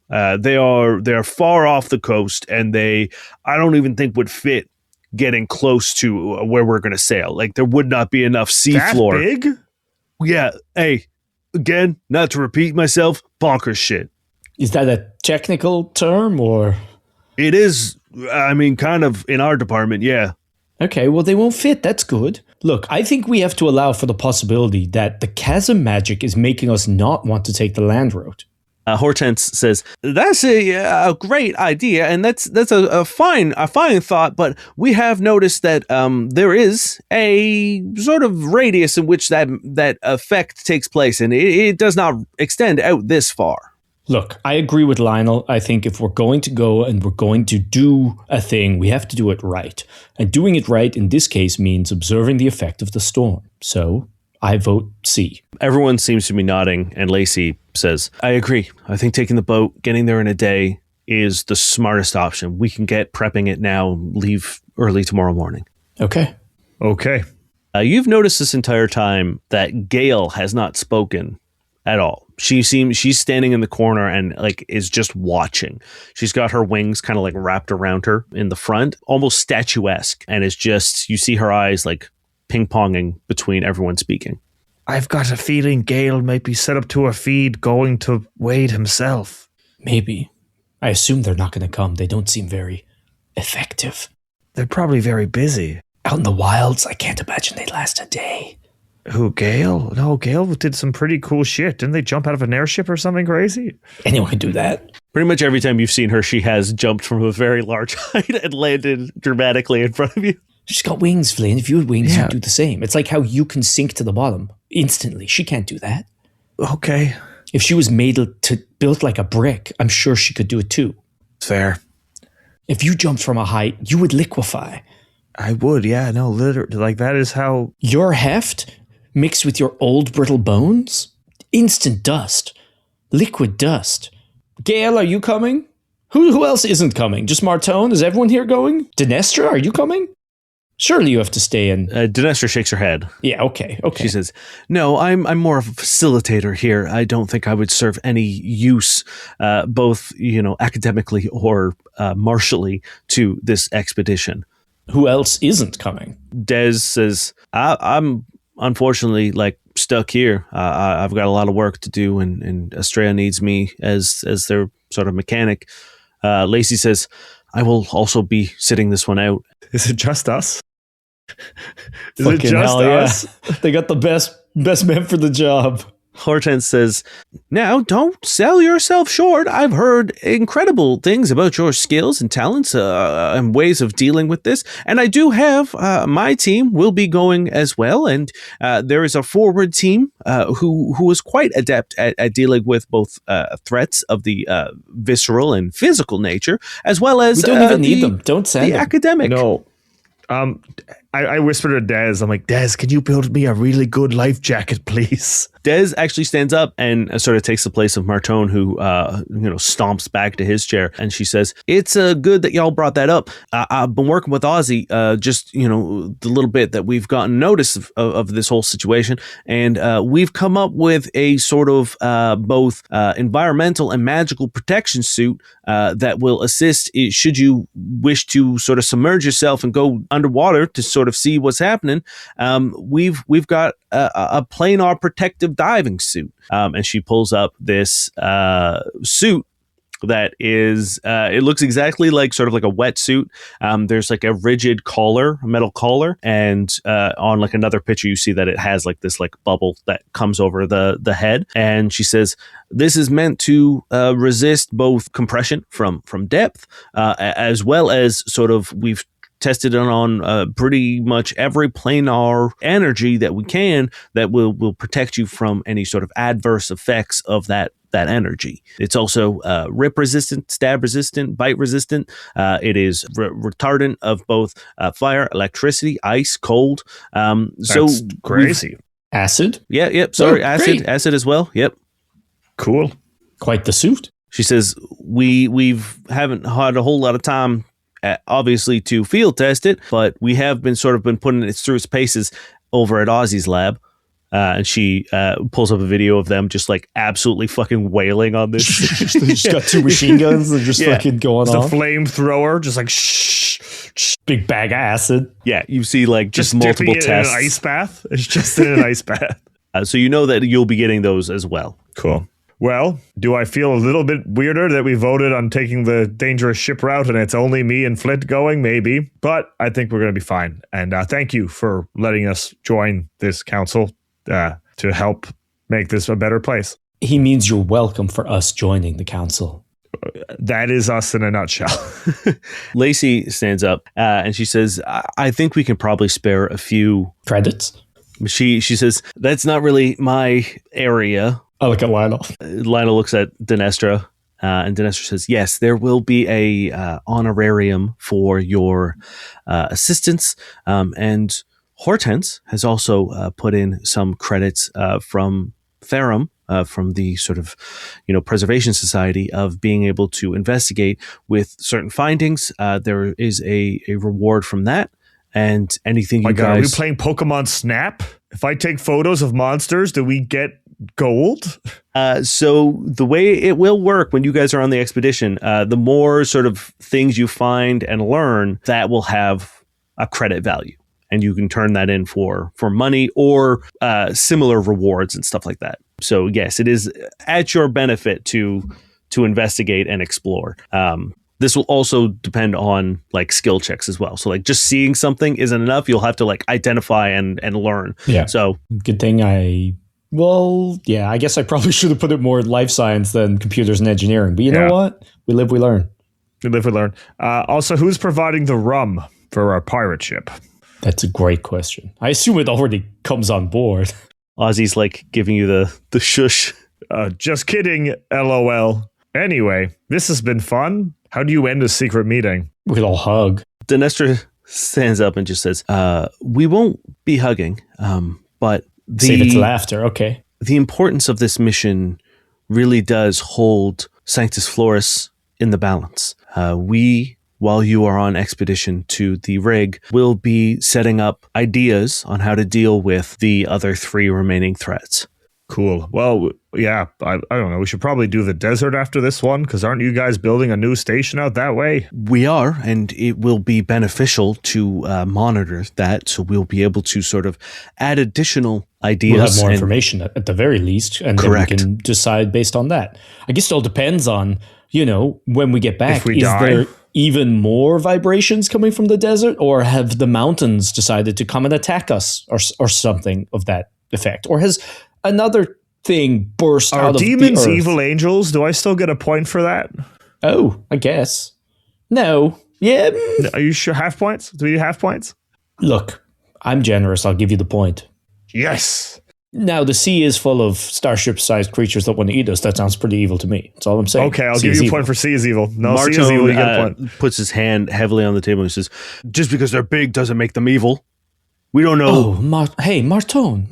They're far off the coast, and I don't even think would fit getting close to where we're going to sail. There would not be enough seafloor. That big? Yeah. Hey, again, not to repeat myself, bonkers shit. Is that a technical term, or? It is, kind of in our department, yeah. Okay, well, they won't fit. That's good. Look, I think we have to allow for the possibility that the chasm magic is making us not want to take the land route. Hortense says, that's a great idea, and that's a fine thought, but we have noticed that there is a sort of radius in which that effect takes place, and it does not extend out this far. Look, I agree with Lionel. I think if we're going to go and we're going to do a thing, we have to do it right. And doing it right in this case means observing the effect of the storm. So I vote C. Everyone seems to be nodding, and Lacey says, I agree. I think taking the boat, getting there in a day is the smartest option. We can get prepping it now, leave early tomorrow morning. Okay. You've noticed this entire time that Gale has not spoken at all. She's standing in the corner and is just watching. She's got her wings kind of wrapped around her in the front, almost statuesque, and is just, you see her eyes ping-ponging between everyone speaking. I've got a feeling Gale might be set up to a feed going to Wade himself. Maybe. I assume they're not going to come. They don't seem very effective. They're probably very busy. Out in the wilds, I can't imagine they'd last a day. Who, Gale? No, Gale did some pretty cool shit. Didn't they jump out of an airship or something crazy? Anyone can do that. Pretty much every time you've seen her, she has jumped from a very large height and landed dramatically in front of you. She's got wings, Vlyn. If you had wings, you'd do the same. It's like how you can sink to the bottom instantly. She can't do that. Okay. If she was built like a brick, I'm sure she could do it too. Fair. If you jumped from a height, you would liquefy. I would, yeah. No, literally. That is how... Your heft mixed with your old brittle bones? Instant dust. Liquid dust. Gale, are you coming? Who else isn't coming? Just Martone? Is everyone here going? Dinestra, are you coming? Surely you have to stay in. Dinestra shakes her head. Yeah, okay. She says, no, I'm more of a facilitator here. I don't think I would serve any use, both, academically or martially to this expedition. Who else isn't coming? Des says, I'm unfortunately stuck here. I've got a lot of work to do, and Astraea needs me as their sort of mechanic. Lacey says, I will also be sitting this one out. Is it just us? Is it just us? Yeah. They got the best men for the job. Hortense says, now, don't sell yourself short. I've heard incredible things about your skills and talents and ways of dealing with this. And I do have my team will be going as well. And there is a forward team who is quite adept at dealing with both threats of the visceral and physical nature, as well as we don't even need them. Don't send them. Academic. No. I whispered to Dez, I'm like, Dez, can you build me a really good life jacket, please? Dez actually stands up and sort of takes the place of Martone, who stomps back to his chair, and she says, "It's good that y'all brought that up. I've been working with Ozzy, just the little bit that we've gotten notice of this whole situation, and we've come up with a sort of both environmental and magical protection suit that will assist should you wish to sort of submerge yourself and go underwater to sort of see what's happening. We've got a planar protective diving suit," and she pulls up this suit that is it looks exactly like sort of like a wetsuit. There's like a rigid collar, a metal collar, and on like another picture you see that it has like this like bubble that comes over the head. And she says this is meant to resist both compression from depth as well as sort of we've tested it on pretty much every planar energy that we can that will protect you from any sort of adverse effects of that energy. It's also rip resistant, stab resistant, bite resistant. It is retardant of both fire, electricity, ice, cold. That's crazy. Acid? Yeah, yep. Sorry, great. acid as well. Yep. Cool. Quite the suit. She says we've haven't had a whole lot of time obviously to field test it, but we have been putting it through its paces over at Ozzy's lab. And she pulls up a video of them just like absolutely fucking wailing on this. They just got two machine guns and just fucking going the off. flamethrower, just like shh. Big bag of acid. Yeah, you see like just multiple multiple tests. In an ice bath. It's just in an ice bath. So you know that you'll be getting those as well. Cool. Well, do I feel a little bit weirder that we voted on taking the dangerous ship route and it's only me and Flit going? Maybe. But I think we're going to be fine. And thank you for letting us join this council to help make this a better place. He means you're welcome for us joining the council. That is us in a nutshell. Lacey stands up and she says, I think we can probably spare a few credits. She says, that's not really my area. I look at Lionel. Lionel looks at Dinestra, and Dinestra says, yes, there will be a honorarium for your assistance. And Hortense has also put in some credits from Therum, from the sort of, Preservation Society, of being able to investigate with certain findings. There is a reward from that. And anything you guys... Are we playing Pokemon Snap? If I take photos of monsters, do we get gold? So the way it will work when you guys are on the expedition, the more sort of things you find and learn, that will have a credit value. And you can turn that in for money or similar rewards and stuff like that. So yes, it is at your benefit to investigate and explore. This will also depend on like skill checks as well. So like just seeing something isn't enough. You'll have to like identify and learn. Yeah. So good thing I guess I probably should have put it more in life science than computers and engineering. But you know what? We live, we learn. We live, we learn. Also, who's providing the rum for our pirate ship? That's a great question. I assume it already comes on board. Ozzy's like giving you the shush. Just kidding, LOL. Anyway, this has been fun. How do you end a secret meeting? We'll all hug. Dinestra stands up and just says, we won't be hugging, but save it till after, okay. The importance of this mission really does hold Sanctis Floris in the balance. We, while you are on expedition to the rig, will be setting up ideas on how to deal with the other 3 remaining threats. Cool. Well, yeah, I don't know. We should probably do the desert after this one, because aren't you guys building a new station out that way? We are, and it will be beneficial to monitor that, so we'll be able to sort of add additional ideas. We'll have more information at the very least, and correct. Then we can decide based on that. I guess it all depends on, when we get back, is there even more vibrations coming from the desert, or have the mountains decided to come and attack us or something of that effect? Or has another thing burst Are out of demons the earth. evil angels? Do I still get a point for that? Oh, I guess. No. Yeah. Are you sure? Half points? Do you have points? Look, I'm generous. I'll give you the point. Yes. Now, the sea is full of starship-sized creatures that want to eat us. That sounds pretty evil to me. That's all I'm saying. Okay, I'll Sea give is you a evil. point for C is evil. No, C is evil. You get a point. Puts his hand heavily on the table and says, just because they're big doesn't make them evil. We don't know. Oh, hey, Marton.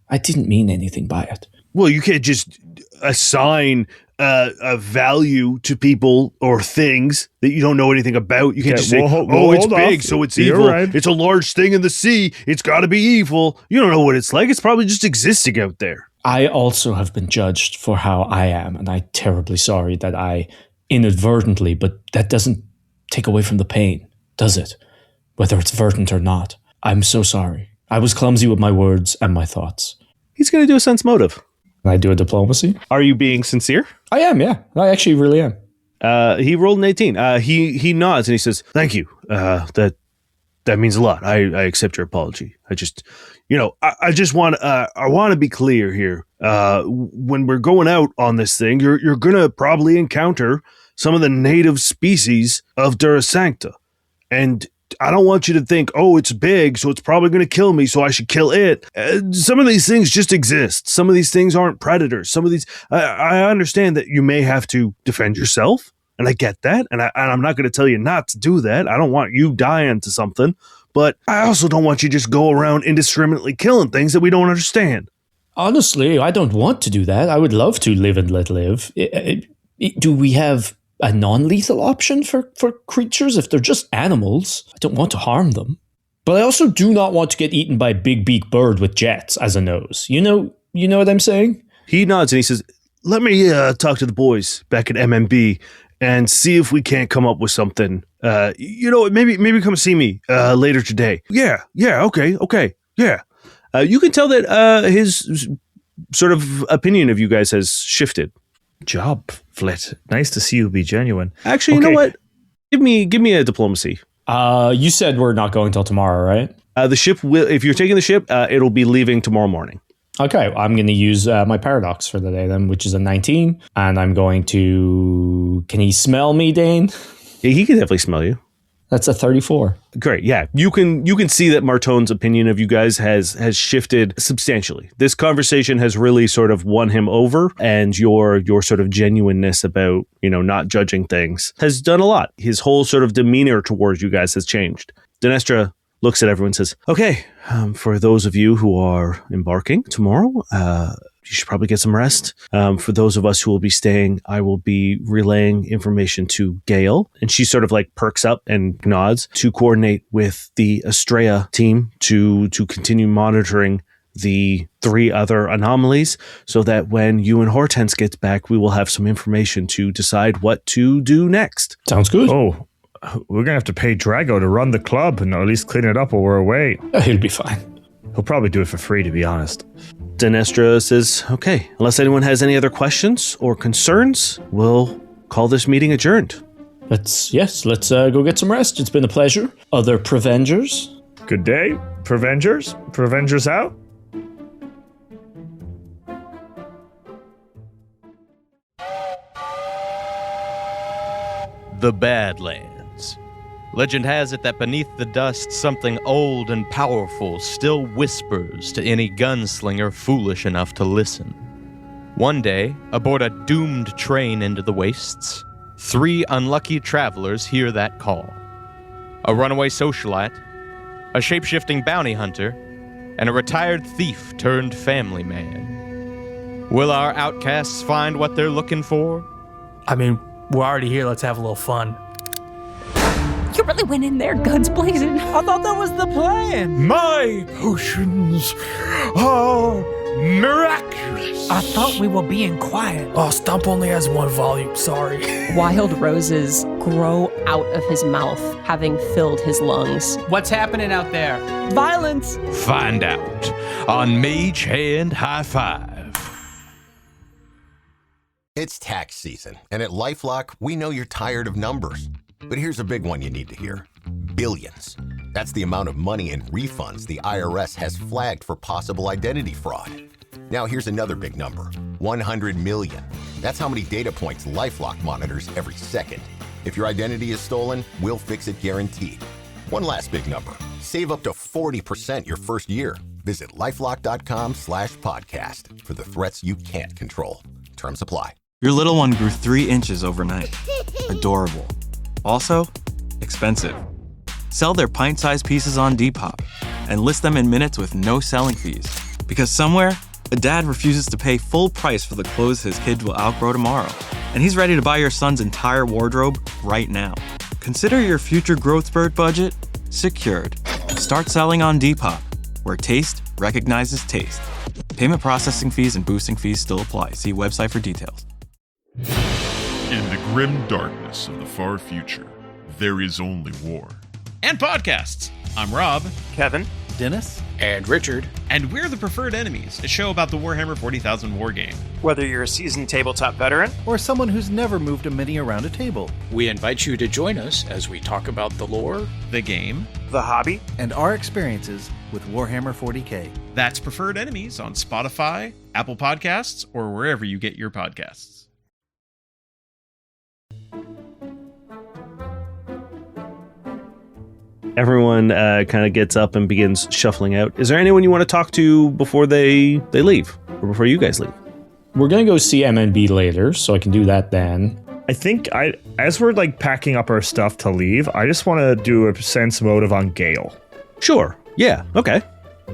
I didn't mean anything by it. Well, you can't just assign a value to people or things that you don't know anything about. You can't just say, it's hold big, off. so it's You're evil. right. It's a large thing in the sea. It's got to be evil. You don't know what it's like. It's probably just existing out there. I also have been judged for how I am, and I'm terribly sorry that I inadvertently, but that doesn't take away from the pain, does it? Whether it's verdant or not. I'm so sorry. I was clumsy with my words and my thoughts. He's going to do a sense motive. Can I do a diplomacy? Are you being sincere? I am, yeah. I actually really am. He rolled an 18. He nods and he says, "Thank you. That means a lot. I accept your apology. I just, I just want to be clear here. When we're going out on this thing, you're gonna probably encounter some of the native species of Dhura Sancta, and I don't want you to think, oh, it's big, so it's probably going to kill me, so I should kill it. Some of these things just exist. Some of these things aren't predators. Some of these, I understand that you may have to defend yourself, and I get that, and I'm not going to tell you not to do that. I don't want you dying to something, but I also don't want you just go around indiscriminately killing things that we don't understand." Honestly, I don't want to do that. I would love to live and let live. Do we have a non-lethal option for creatures? If they're just animals, I don't want to harm them. But I also do not want to get eaten by a big beak bird with jets as a nose. You know what I'm saying? He nods and he says, "Let me talk to the boys back at MMB and see if we can't come up with something. Maybe come see me later today." Yeah, okay, yeah. You can tell that his sort of opinion of you guys has shifted. Job, Flit. Nice to see you be genuine. Actually, you know what? Give me a diplomacy. You said we're not going till tomorrow, right? The ship will. If you're taking the ship, it'll be leaving tomorrow morning. Okay, I'm going to use my paradox for the day then, which is a 19, and I'm going to. Can he smell me, Dane? Yeah, he can definitely smell you. That's a 34. Great. Yeah. You can see that Marton's opinion of you guys has shifted substantially. This conversation has really sort of won him over, and your sort of genuineness about, not judging things has done a lot. His whole sort of demeanor towards you guys has changed. Dinestra looks at everyone and says, "Okay, for those of you who are embarking tomorrow, you should probably get some rest. For those of us who will be staying, I will be relaying information to Gale." And she sort of like perks up and nods to coordinate with the Astraea team to continue monitoring the 3 other anomalies so that when you and Hortense gets back, we will have some information to decide what to do next. Sounds good. Oh, we're going to have to pay Drago to run the club and at least clean it up while we're away. He'll be fine. He'll probably do it for free, to be honest. Dinestra says, "Okay, unless anyone has any other questions or concerns, we'll call this meeting adjourned." Let's go get some rest. It's been a pleasure. Other Prevengers? Good day, Prevengers. Prevengers out. The Badlands. Legend has it that beneath the dust, something old and powerful still whispers to any gunslinger foolish enough to listen. One day, aboard a doomed train into the wastes, 3 unlucky travelers hear that call. A runaway socialite, a shape-shifting bounty hunter, and a retired thief turned family man. Will our outcasts find what they're looking for? I mean, we're already here. Let's have a little fun. You really went in there, guns blazing. I thought that was the plan. My potions are miraculous. I thought we were being quiet. Oh, Stump only has 1 volume. Sorry. Wild roses grow out of his mouth, having filled his lungs. What's happening out there? Violence! Find out on Mage Hand High Five. It's tax season, and at LifeLock, we know you're tired of numbers. But here's a big one you need to hear. Billions. That's the amount of money in refunds the IRS has flagged for possible identity fraud. Now here's another big number, 100 million. That's how many data points LifeLock monitors every second. If your identity is stolen, we'll fix it guaranteed. One last big number, save up to 40% your first year. Visit LifeLock.com/podcast for the threats you can't control. Terms apply. Your little one grew 3 inches overnight. Adorable. Also, expensive. Sell their pint-sized pieces on Depop and list them in minutes with no selling fees. Because somewhere, a dad refuses to pay full price for the clothes his kids will outgrow tomorrow. And he's ready to buy your son's entire wardrobe right now. Consider your future growth spurt budget secured. Start selling on Depop, where taste recognizes taste. Payment processing fees and boosting fees still apply. See website for details. In the grim darkness of the far future, there is only war. And podcasts. I'm Rob. Kevin. Dennis. And Richard. And we're The Preferred Enemies, a show about the Warhammer 40,000 war game. Whether you're a seasoned tabletop veteran or someone who's never moved a mini around a table, we invite you to join us as we talk about the lore, the game, the hobby, and our experiences with Warhammer 40K. That's Preferred Enemies on Spotify, Apple Podcasts, or wherever you get your podcasts. Everyone kind of gets up and begins shuffling out. Is there anyone you want to talk to before they leave? Or before you guys leave? We're going to go see MNB later, so I can do that then. I think as we're like packing up our stuff to leave, I just want to do a sense motive on Gale. Sure. Yeah. Okay.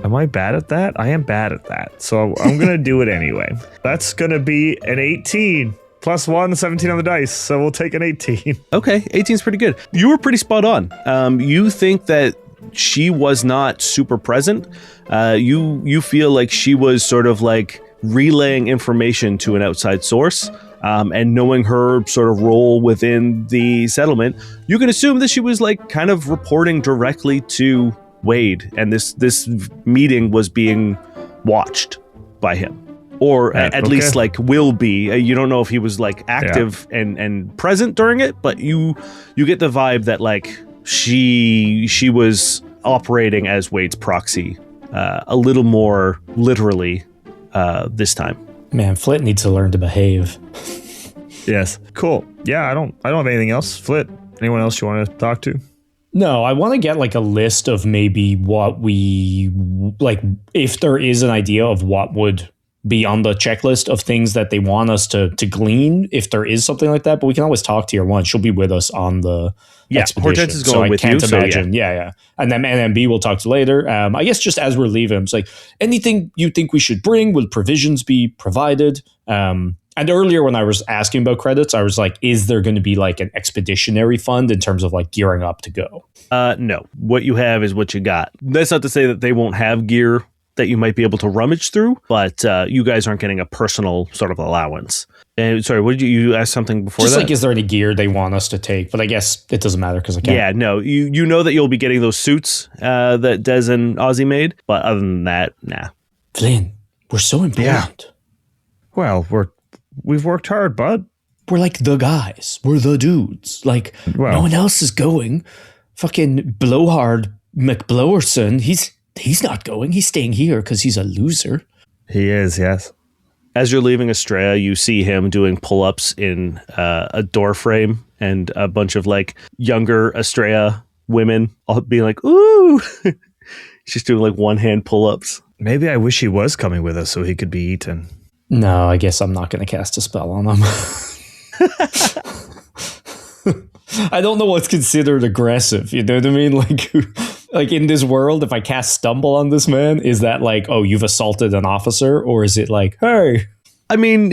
Am I bad at that? I am bad at that. So I'm going to do it anyway. That's going to be an 18. Plus 1, 17 on the dice, so we'll take an 18. Okay, 18 is pretty good. You were pretty spot on. You think that she was not super present. You feel like she was sort of like relaying information to an outside source, and knowing her sort of role within the settlement, you can assume that she was like kind of reporting directly to Wade, and this meeting was being watched by him. Or at least like will be. You don't know if he was like active and present during it, but you get the vibe that like she was operating as Wade's proxy a little more literally this time. Man, Flit needs to learn to behave. Yes. Cool. Yeah, I don't have anything else. Flit, anyone else you want to talk to? No, I want to get like a list of maybe what we like, if there is an idea of what would be on the checklist of things that they want us to glean, if there is something like that. But we can always talk to your one. She'll be with us on the expedition. Hortense is going with you. So I can't imagine. Yeah. And then NMB we'll talk to later. I guess just as we're leaving, it's like anything you think we should bring, will provisions be provided? And earlier when I was asking about credits, I was like, is there going to be like an expeditionary fund in terms of like gearing up to go? No. What you have is what you got. That's not to say that they won't have gear that you might be able to rummage through, but you guys aren't getting a personal sort of allowance. And sorry, what did you ask something before just that? Like, is there any gear they want us to take? But I guess it doesn't matter because I can't. Yeah, no, you know that you'll be getting those suits that Des and Ozzy made, but other than that, nah. Vlyn, we're so important. Yeah. Well, we've worked hard, bud. We're like the guys. We're the dudes. Like, no one else is going. Fucking Blowhard McBlowerson, he's not going. He's staying here because he's a loser. He is, yes. As you're leaving Astraea, you see him doing pull-ups in a door frame, and a bunch of like younger Astraea women all being like, ooh. He's just doing like one-hand pull-ups. Maybe I wish he was coming with us so he could be eaten. No, I guess I'm not going to cast a spell on him. I don't know what's considered aggressive. You know what I mean? Like in this world, if I cast Stumble on this man, is that like, oh, you've assaulted an officer? Or is it like, hey? I mean,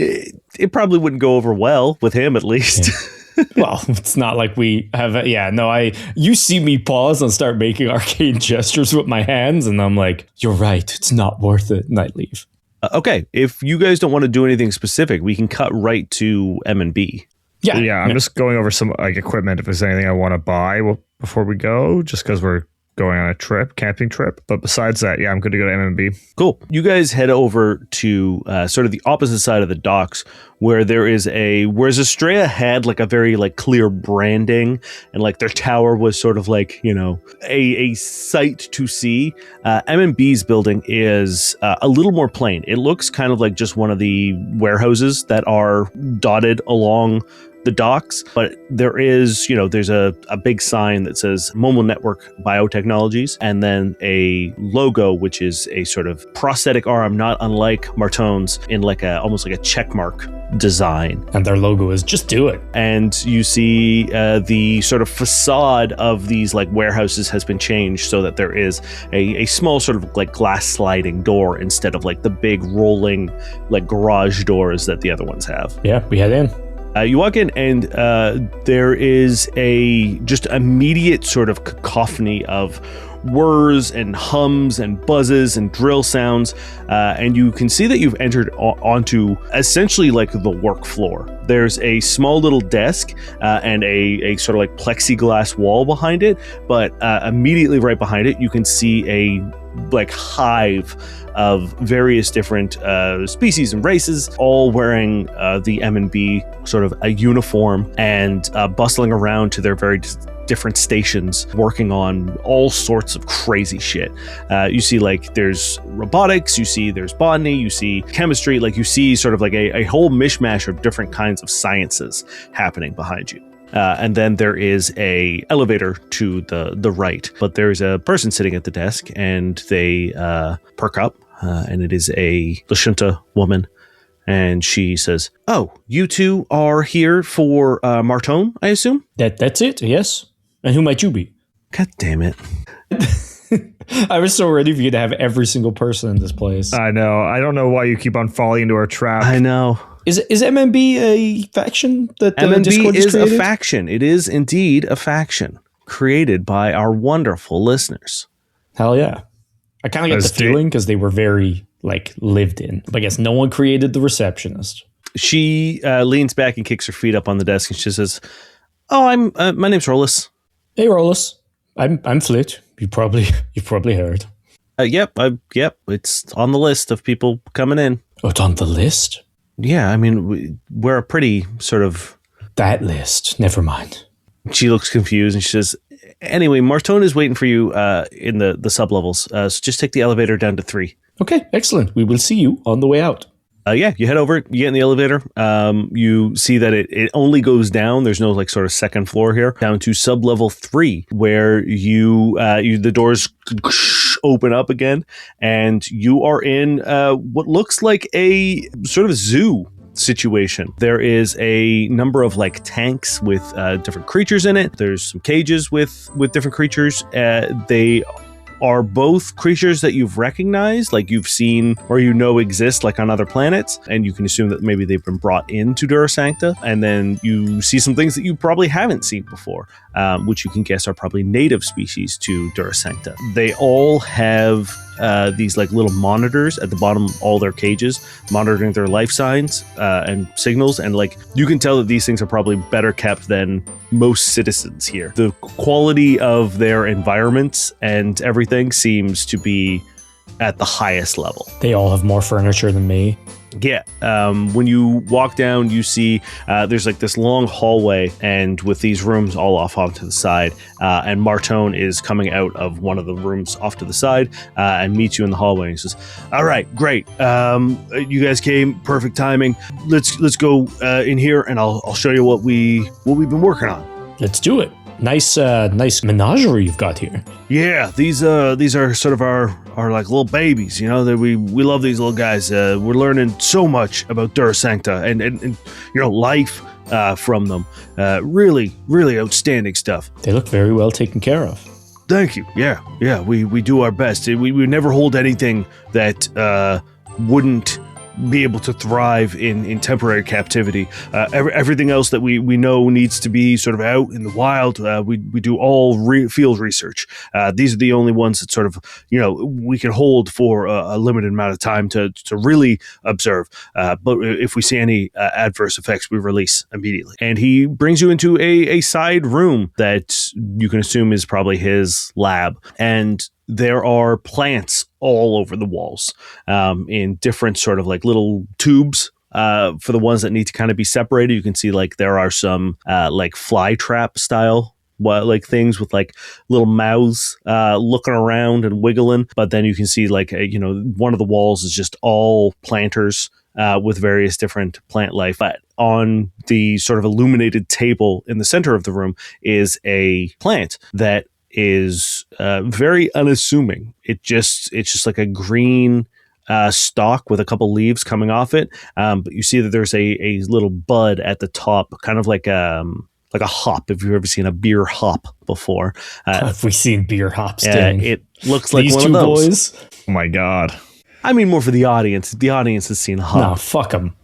it probably wouldn't go over well with him, at least. Yeah. Well, it's not like we have. You see me pause and start making arcane gestures with my hands. And I'm like, you're right. It's not worth it. And I leave. Okay. If you guys don't want to do anything specific, we can cut right to M&B. Yeah. I'm just going over some like equipment. If there's anything I want to buy before we go, just because we're going on a camping trip. But besides that, yeah, I'm good to go to MMB. Cool. You guys head over to sort of the opposite side of the docks, where whereas Astraea had like a very like clear branding, and like their tower was sort of like, you know, a sight to see. MMB's building is a little more plain. It looks kind of like just one of the warehouses that are dotted along the docks, but there's a big sign that says Momo Network Biotechnologies, and then a logo which is a sort of prosthetic arm, not unlike Martone's, in like almost like a checkmark design. And their logo is just do it. And you see the sort of facade of these like warehouses has been changed so that there is a small sort of like glass sliding door instead of like the big rolling like garage doors that the other ones have. Yeah, we head in. You walk in, and there is a just immediate sort of cacophony of whirs and hums and buzzes and drill sounds, and you can see that you've entered onto essentially like the work floor. There's a small little desk and a sort of like plexiglass wall behind it, but immediately right behind it, you can see a like hive of various different species and races, all wearing the M&B sort of a uniform and bustling around to their very different stations, working on all sorts of crazy shit. You see like there's robotics, you see there's botany, you see chemistry, like you see sort of like a whole mishmash of different kinds of sciences happening behind you. And then there is a elevator to the right, but there's a person sitting at the desk, and they perk up, and it is a Lashunta woman, and she says, "Oh, you two are here for Martone, I assume?" That's it, yes. And who might you be? God damn it. I was so ready for you to have every single person in this place. I know. I don't know why you keep on falling into our trap. I know. Is MMB a faction that MMB Discord is created? a faction. It is indeed a faction created by our wonderful listeners. Hell yeah. I kind of get the feeling because they were very like lived in. I guess no one created the receptionist. She leans back and kicks her feet up on the desk, and she says, "Oh, my name's Rollis." Hey, Rollis. I'm Flit. You've probably heard. Yep. It's on the list of people coming in. Oh, it's on the list? Yeah, I mean, we're a pretty sort of... That list. Never mind. She looks confused, and she says, "Anyway, Martone is waiting for you in the sublevels. So just take the elevator down to 3. Okay, excellent. We will see you on the way out. Yeah, you head over, you get in the elevator. You see that it only goes down. There's no like sort of second floor here, down to sublevel 3, where the doors open up again, and you are in what looks like a sort of zoo situation. There is a number of like tanks with different creatures in it. There's some cages with different creatures. They are both creatures that you've recognized, like you've seen or you know exist like on other planets, and you can assume that maybe they've been brought into Dhura Sancta. And then you see some things that you probably haven't seen before, which you can guess are probably native species to Dhura Sancta. They all have these like little monitors at the bottom of all their cages, monitoring their life signs and signals, and like you can tell that these things are probably better kept than most citizens here. The quality of their environments and everything seems to be at the highest level. They all have more furniture than me. Yeah. When you walk down, you see there's like this long hallway, and with these rooms all off to the side, and Martone is coming out of one of the rooms off to the side and meets you in the hallway. And he says, "All right, great. You guys came, perfect timing. Let's go in here, and I'll show you what we've been working on." Let's do it. Nice menagerie you've got here. Yeah, these are sort of our like little babies, you know. That we love these little guys. We're learning so much about Dhura Sancta and you know, life from them. Really outstanding stuff. They look very well taken care of. Thank you. Yeah. We do our best. We never hold anything that wouldn't be able to thrive in temporary captivity. Everything else that we know needs to be sort of out in the wild. We do all field research. These are the only ones that sort of, we can hold for a limited amount of time to really observe. But if we see any adverse effects, we release immediately. And he brings you into a side room that you can assume is probably his lab. And there are plants all over the walls in different sort of like little tubes. For the ones that need to kind of be separated, you can see like there are some like fly trap style like things with like little mouths looking around and wiggling. But then you can see like, one of the walls is just all planters with various different plant life. But on the sort of illuminated table in the center of the room is a plant that is very unassuming. It's just like a green stalk with a couple leaves coming off it. But you see that there's a little bud at the top, kind of like a hop. If you've ever seen a beer hop before, have we seen beer hops? It looks like these one two of those. boys. Oh my god! I mean, more for the audience. The audience has seen a hop. No, fuck them.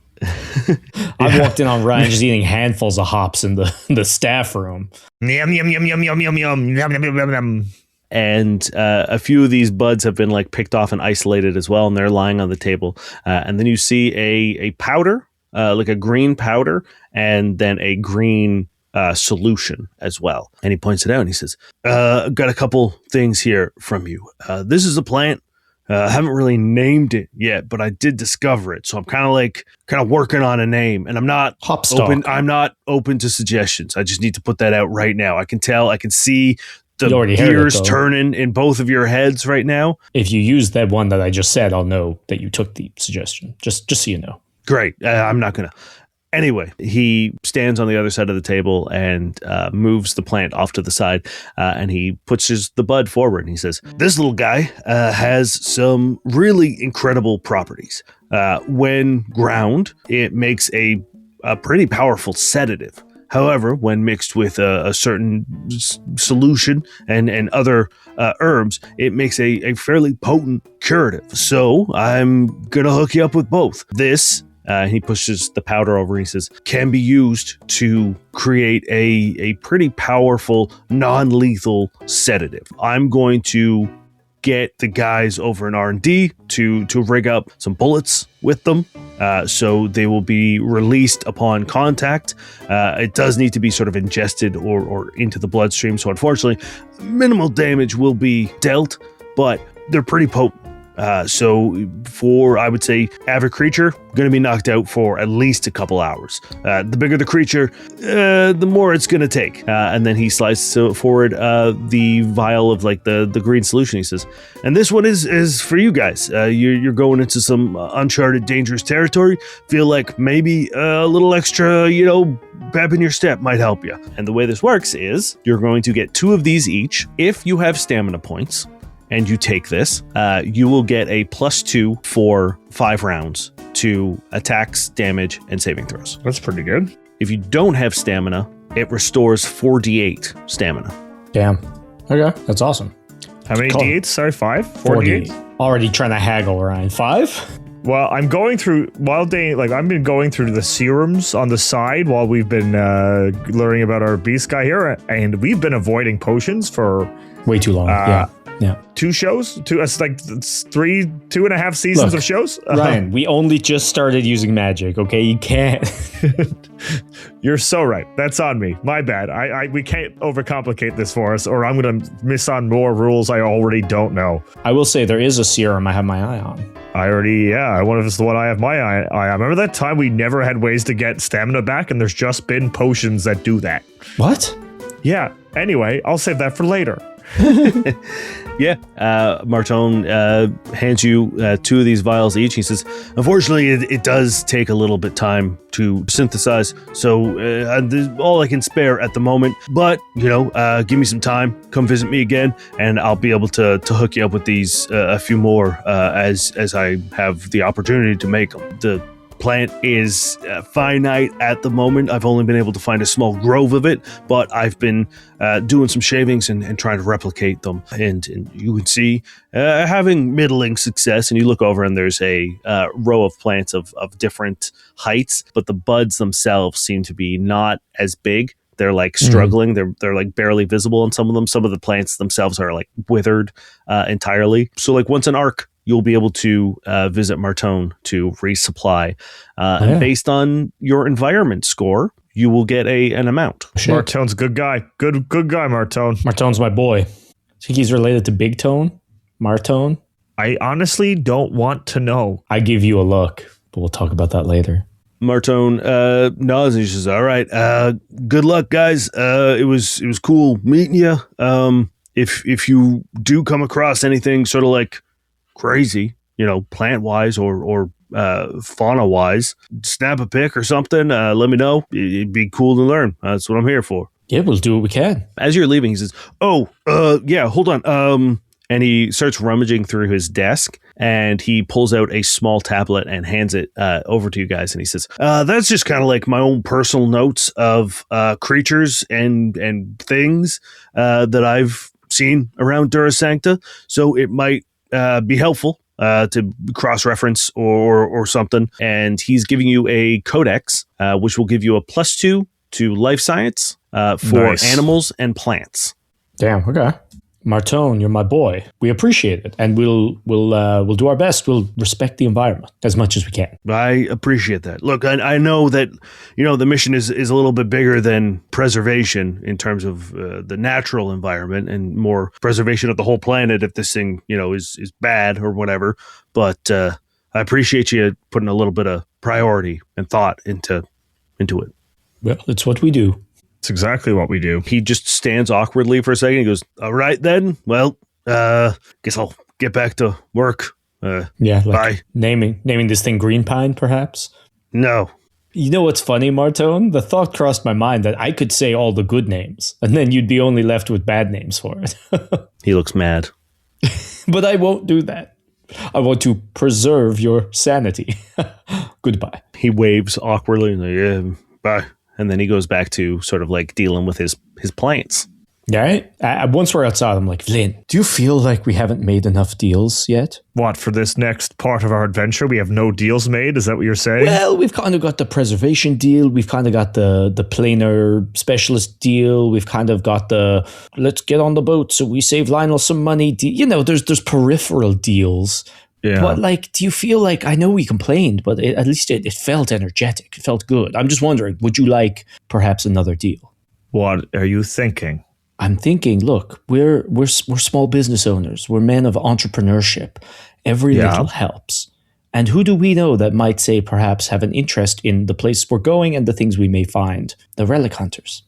I walked in on Ryan just eating handfuls of hops in the staff room. Yum yum yum yum yum yum yum yum yum yum yum. And a few of these buds have been like picked off and isolated as well, and they're lying on the table. And then you see a powder, like a green powder, and then a green solution as well. And he points it out and he says, got a couple things here from you. This is a plant. I haven't really named it yet, but I did discover it. So I'm kind of working on a name, and I'm not open to suggestions. I just need to put that out right now. I can see the gears turning in both of your heads right now. If you use that one that I just said, I'll know that you took the suggestion. Just so you know. Great. I'm not going to. Anyway, he stands on the other side of the table and moves the plant off to the side, and he puts the bud forward, and he says, this little guy has some really incredible properties. When ground, it makes a pretty powerful sedative. However, when mixed with a certain solution and other herbs, it makes a fairly potent curative. So I'm going to hook you up with both. This... he pushes the powder over. He says, can be used to create a pretty powerful, non-lethal sedative. I'm going to get the guys over in R&D to rig up some bullets with them. So they will be released upon contact. It does need to be sort of ingested or into the bloodstream. So unfortunately, minimal damage will be dealt, but they're pretty potent. So for, I would say, average creature, going to be knocked out for at least a couple hours. The bigger the creature, the more it's going to take. And then he slides forward the vial of like the green solution. He says, and this one is for you guys. You're going into some uncharted, dangerous territory. Feel like maybe a little extra, pep in your step might help you. And the way this works is you're going to get 2 of these each. If you have stamina points, and you take this, you will get a +2 for 5 rounds to attacks, damage, and saving throws. That's pretty good. If you don't have stamina, it restores 4d8 stamina. Damn. Okay, that's awesome. How many d8s? Sorry, 5? 4d8. Already trying to haggle, Ryan. 5? Well, I'm going through, I've been going through the serums on the side while we've been learning about our beast guy here, and we've been avoiding potions for... way too long, yeah. 2 shows? It's like 2.5 seasons of shows? Ryan, we only just started using magic, okay? You can't. You're so right. That's on me. My bad. We can't overcomplicate this for us, or I'm going to miss on more rules I already don't know. I will say there is a serum I have my eye on. I wonder if it's the one I have my eye on. Remember that time we never had ways to get stamina back, and there's just been potions that do that? What? Yeah. Anyway, I'll save that for later. Yeah, Martone hands you 2 of these vials each. He says, unfortunately, it does take a little bit time to synthesize, so this is all I can spare at the moment. But, give me some time, come visit me again, and I'll be able to hook you up with these, a few more, as I have the opportunity to make them. The plant is finite at the moment. I've only been able to find a small grove of it, but I've been doing some shavings and trying to replicate them. And you can see having middling success. And you look over and there's a row of plants of different heights, but the buds themselves seem to be not as big. They're like struggling. They're like barely visible on some of them. Some of the plants themselves are like withered entirely. So like once an arc, you'll be able to visit Martone to resupply. And based on your environment score, you will get an amount. Martone's a good guy. Good guy, Martone. Martone's my boy. Think he's related to Big Tone? Martone? I honestly don't want to know. I give you a look, but we'll talk about that later. Martone nods and he says, all right, good luck, guys. It was cool meeting you. If you do come across anything sort of like crazy, plant-wise or fauna-wise, snap a pic or something, let me know. It'd be cool to learn. That's what I'm here for. Yeah, we'll do what we can. As you're leaving, he says, yeah, hold on. And he starts rummaging through his desk, and he pulls out a small tablet and hands it over to you guys. And he says, that's just kind of like my own personal notes of creatures and things that I've seen around Dhura Sancta. So it might be helpful to cross-reference or something. And he's giving you a codex, which will give you a +2 to life science for animals and plants. Damn, okay. Martone, you're my boy. We appreciate it, and we'll do our best. We'll respect the environment as much as we can. I appreciate that. Look, I know that the mission is a little bit bigger than preservation in terms of the natural environment and more preservation of the whole planet if this thing is bad or whatever. But I appreciate you putting a little bit of priority and thought into it. Well, it's what we do. It's exactly what we do. He just stands awkwardly for a second. He goes, all right, then. Well, guess I'll get back to work. Bye. Naming this thing Green Pine, perhaps? No. You know what's funny, Martone? The thought crossed my mind that I could say all the good names, and then you'd be only left with bad names for it. He looks mad. But I won't do that. I want to preserve your sanity. Goodbye. He waves awkwardly. Like, yeah, bye. And then he goes back to sort of like dealing with his plants. Right? Once we're outside, I'm like, Vlyn, do you feel like we haven't made enough deals yet? What, for this next part of our adventure? We have no deals made? Is that what you're saying? Well, we've kind of got the preservation deal. We've kind of got the planar specialist deal. We've kind of got the let's get on the boat so we save Lionel some money. There's peripheral deals. Yeah. But do you feel like, I know we complained, but at least it felt energetic. It felt good. I'm just wondering, would you like perhaps another deal? What are you thinking? I'm thinking, look, we're small business owners. We're men of entrepreneurship. Every little helps. And who do we know that might say perhaps have an interest in the place we're going and the things we may find? The relic hunters.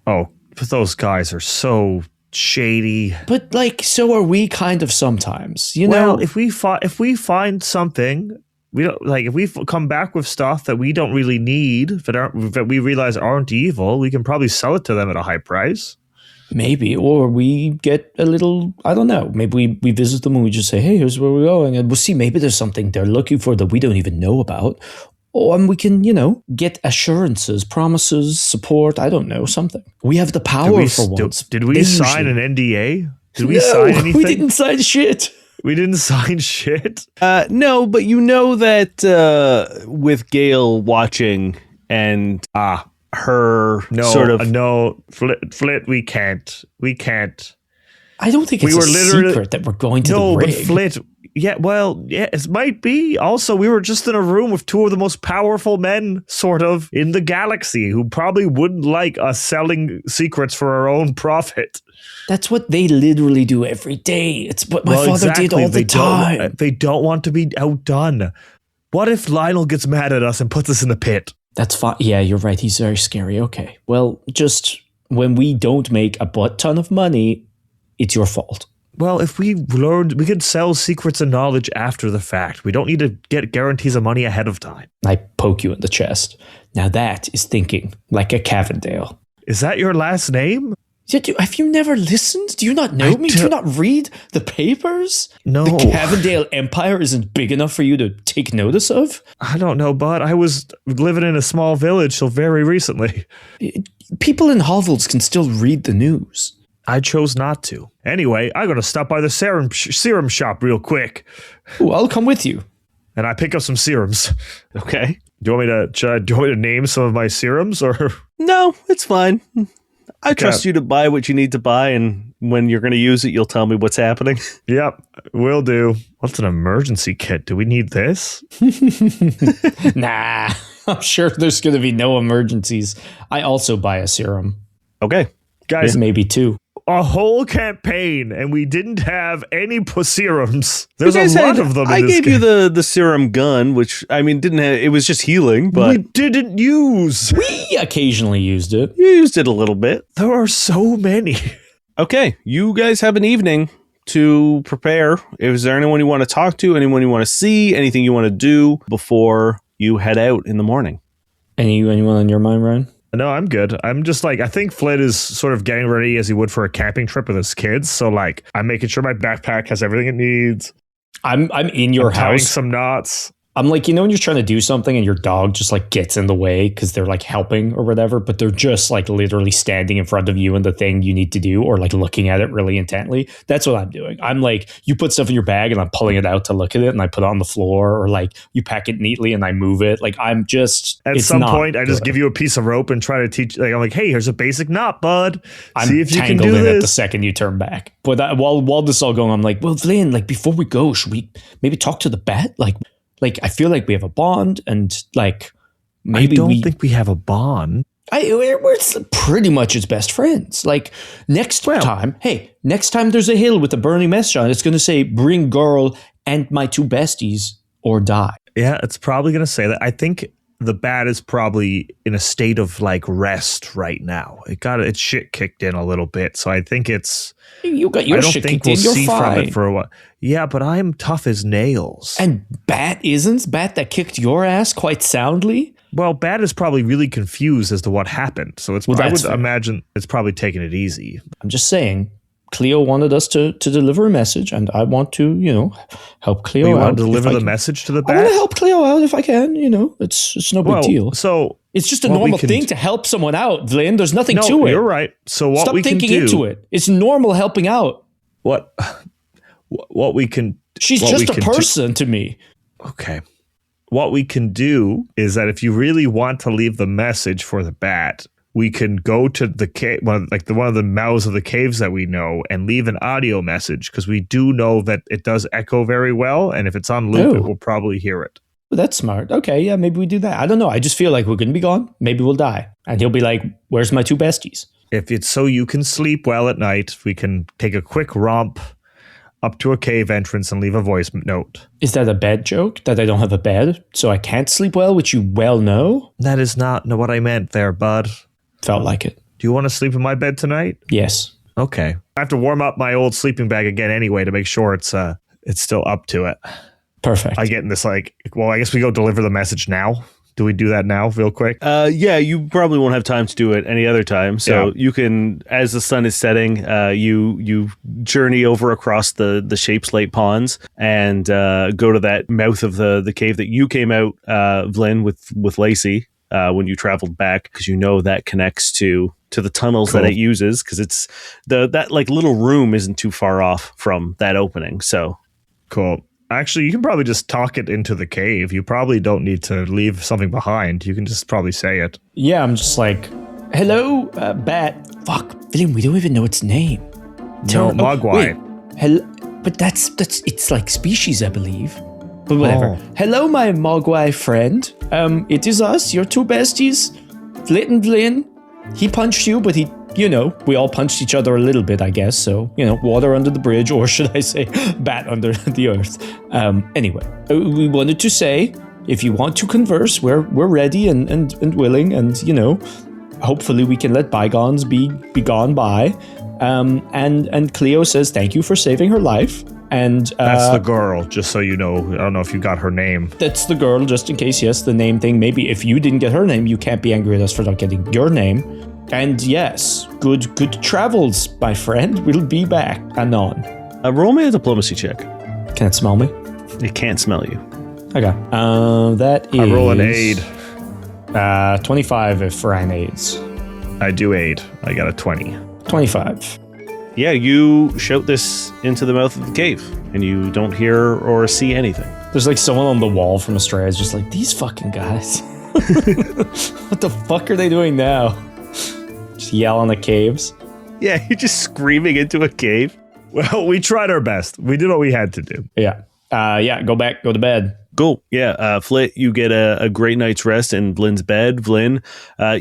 Oh, but those guys are so shady. But so are we kind of sometimes, Well, if we find something, we don't if we come back with stuff that we don't really need, that we realize aren't evil, we can probably sell it to them at a high price. Maybe, or we get a little, I don't know, maybe we visit them and we just say, hey, here's where we're going, and we'll see, maybe there's something they're looking for that we don't even know about. And we can, get assurances, promises, support, I don't know, something. We have the power for once. Did we sign an NDA? Did we sign anything? We didn't sign shit. We didn't sign shit? No, but that with Gale watching and her Flit, we can't. I don't think it's a secret that we're going to the rig. But Flit, it might be. Also, we were just in a room with two of the most powerful men, sort of, in the galaxy, who probably wouldn't like us selling secrets for our own profit. That's what they literally do every day. It's what my father did all the time. They don't want to be outdone. What if Lionel gets mad at us and puts us in the pit? That's fine. Yeah, you're right. He's very scary. Okay. Well, just when we don't make a butt ton of money, it's your fault. Well, if we learned, we could sell secrets and knowledge after the fact. We don't need to get guarantees of money ahead of time. I poke you in the chest. Now that is thinking like a Cavendale. Is that your last name? Have you never listened? Do you not know me? Do you not read the papers? No. The Cavendale Empire isn't big enough for you to take notice of? I don't know, bud. I was living in a small village till very recently. People in hovels can still read the news. I chose not to. Anyway, I'm going to stop by the serum shop real quick. Ooh, I'll come with you. And I pick up some serums. Okay. Do you want me to name some of my serums, or? No, it's fine. I trust you to buy what you need to buy, and when you're going to use it, you'll tell me what's happening. Yep, will do. What's an emergency kit? Do we need this? Nah, I'm sure there's going to be no emergencies. I also buy a serum. Okay. Guys, maybe 2. A whole campaign, and we didn't have any serums. There's a lot of them in I this gave game. you the serum gun, which, I mean, didn't have, it was just healing, but... We didn't use. We occasionally used it. You used it a little bit. There are so many. Okay, you guys have an evening to prepare. Is there anyone you want to talk to, anyone you want to see, anything you want to do before you head out in the morning? Anyone on your mind, Ryan? No, I'm good. I'm just like, I think Flit is sort of getting ready as he would for a camping trip with his kids. So like, I'm making sure my backpack has everything it needs. I'm in your house. Tying some knots. I'm like, when you're trying to do something and your dog just like gets in the way because they're like helping or whatever, but they're just like literally standing in front of you and the thing you need to do, or like looking at it really intently. That's what I'm doing. I'm like, you put stuff in your bag and I'm pulling it out to look at it, and I put it on the floor, or like you pack it neatly and I move it. Like I'm just at some point I just give you a piece of rope and try to teach. Like I'm like, hey, here's a basic knot, bud. See if you can do in this. At the second you turn back. But while this is all going, I'm like, well, Vlyn, like before we go, should we maybe talk to the bat? Like I feel like we have a bond, and like maybe I don't think we have a bond. We're pretty much its best friends. Like next time there's a hill with a burning message on it, it's going to say, "Bring girl and my 2 besties or die." Yeah, it's probably going to say that. I think the bat is probably in a state of like rest right now. It got its shit kicked in a little bit, so I think it's. You got your shit kicked in. We'll You're see fine. from it for a while. Yeah, but I'm tough as nails. And Bat isn't? Bat that kicked your ass quite soundly? Well, Bat is probably really confused as to what happened. So I would imagine it's probably taking it easy. I'm just saying, Cleo wanted us to deliver a message, and I want to, help Cleo out. You want to deliver the message to the Bat? I want to help Cleo out if I can. It's no big deal. So it's just a normal thing to help someone out, Vlyn. There's nothing to it. You're right. So what Stop we can do? Stop thinking into it. It's normal helping out. What we can? She's just a person to me. Okay. What we can do is that if you really want to leave the message for the Bat, we can go to the cave, one of the mouths of the caves that we know, and leave an audio message, because we do know that it does echo very well, and if it's on loop, it will probably hear it. Well, that's smart. Okay, yeah, maybe we do that. I don't know. I just feel like we're going to be gone. Maybe we'll die. And he'll be like, "Where's my 2 besties?" If it's so you can sleep well at night, we can take a quick romp up to a cave entrance and leave a voice note. Is that a bed joke? That I don't have a bed, so I can't sleep well, which you well know? That is not what I meant there, bud. Felt like it. Do you want to sleep in my bed tonight? Yes. Okay. I have to warm up my old sleeping bag again anyway to make sure it's still up to it. Perfect. I get in this I guess we go deliver the message now. Do we do that now real quick? Yeah, you probably won't have time to do it any other time. So you can, as the sun is setting, you journey over across the Shapeslate ponds and go to that mouth of the cave that you came out, Vlyn, with Lacey when you traveled back, because you know that connects to the tunnels that it uses, because it's that like little room isn't too far off from that opening. So cool. Actually, you can probably just talk it into the cave. You probably don't need to leave something behind. You can just probably say it. Yeah, I'm just like, "Hello, Bat." Fuck, Vlyn, we don't even know its name. No, Mogwai. Hello, but that's it's like species, I believe. But whatever. Hello, my Mogwai friend. It is us, your 2 besties, Flit and Vlyn. He punched you, but we all punched each other a little bit, I guess. So, water under the bridge, or should I say, bat under the earth. Anyway, we wanted to say, if you want to converse, we're ready and willing, and hopefully we can let bygones be gone by. And Cleo says thank you for saving her life. And that's the girl, just so you know. I don't know if you got her name. That's the girl, just in case. Yes, the name thing. Maybe if you didn't get her name, you can't be angry at us for not getting your name. And yes, good travels, my friend. We'll be back anon. Roll me a diplomacy check. Can it smell me? It can't smell you. Okay. That is... I roll an aid. 25 for an aids. I do aid. I got a 20. 25. Yeah, you shout this into the mouth of the cave, and you don't hear or see anything. There's like someone on the wall from Astraea is just like, these fucking guys. What the fuck are they doing now? Just yell on the caves. Yeah, you're just screaming into a cave. Well, we tried our best. We did what we had to do. Yeah. Go to bed. Cool. Yeah, Flit, you get a great night's rest in Vlyn's bed. Vlyn,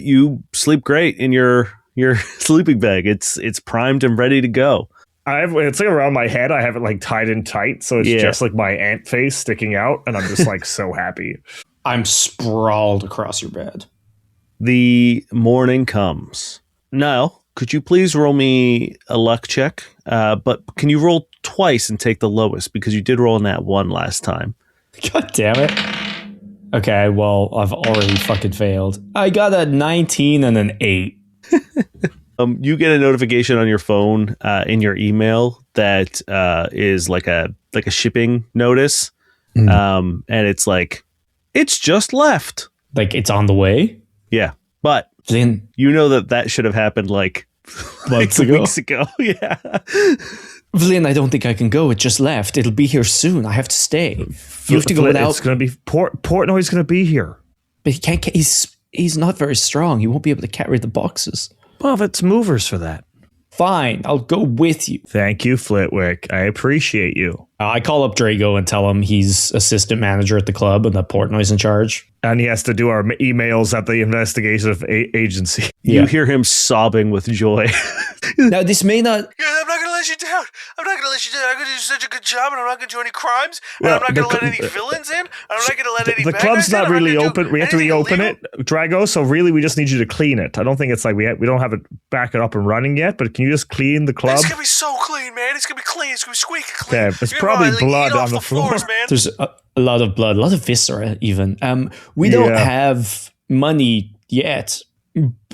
you sleep great in your sleeping bag. It's primed and ready to go. It's like around my head. I have it like tied in tight, so it's just like my ant face sticking out, and I'm just like so happy. I'm sprawled across your bed. The morning comes. Now, could you please roll me a luck check? But can you roll twice and take the lowest, because you did roll in that one last time. God damn it. Okay, well, I've already fucking failed. I got a 19 and an 8. You get a notification on your phone in your email that is like a shipping notice, and it's like, it's just left. Like it's on the way. Yeah, but then you know that should have happened like months weeks ago. Yeah, Vlyn, I don't think I can go. It just left. It'll be here soon. I have to stay. You have to go without. It's going to be Portnoy's going to be here, but he can't. He's not very strong. He won't be able to carry the boxes. Well, it's movers for that. Fine, I'll go with you. Thank you, Flitwick. I appreciate you. I call up Drago and tell him he's assistant manager at the club and that Portnoy's in charge. And he has to do our emails at the investigative agency. You hear him sobbing with joy. Now, this may not... I'm not going to let you down. I'm not going to let you down. I'm going to do such a good job, and I'm not going to do any crimes. And I'm not going to let any villains in. I'm not going to let any the bad club's guys in. not really open. We have to reopen illegal. it, Drago. So really, we just need you to clean it. I don't think it's like we don't have it back it up and running yet. But can you just clean the club? It's going to be so clean, man. It's going to be clean. It's going to be squeaky clean. Okay, there's probably blood on the floor. Floors, man. There's a lot of blood, a lot of viscera even. We don't have money yet.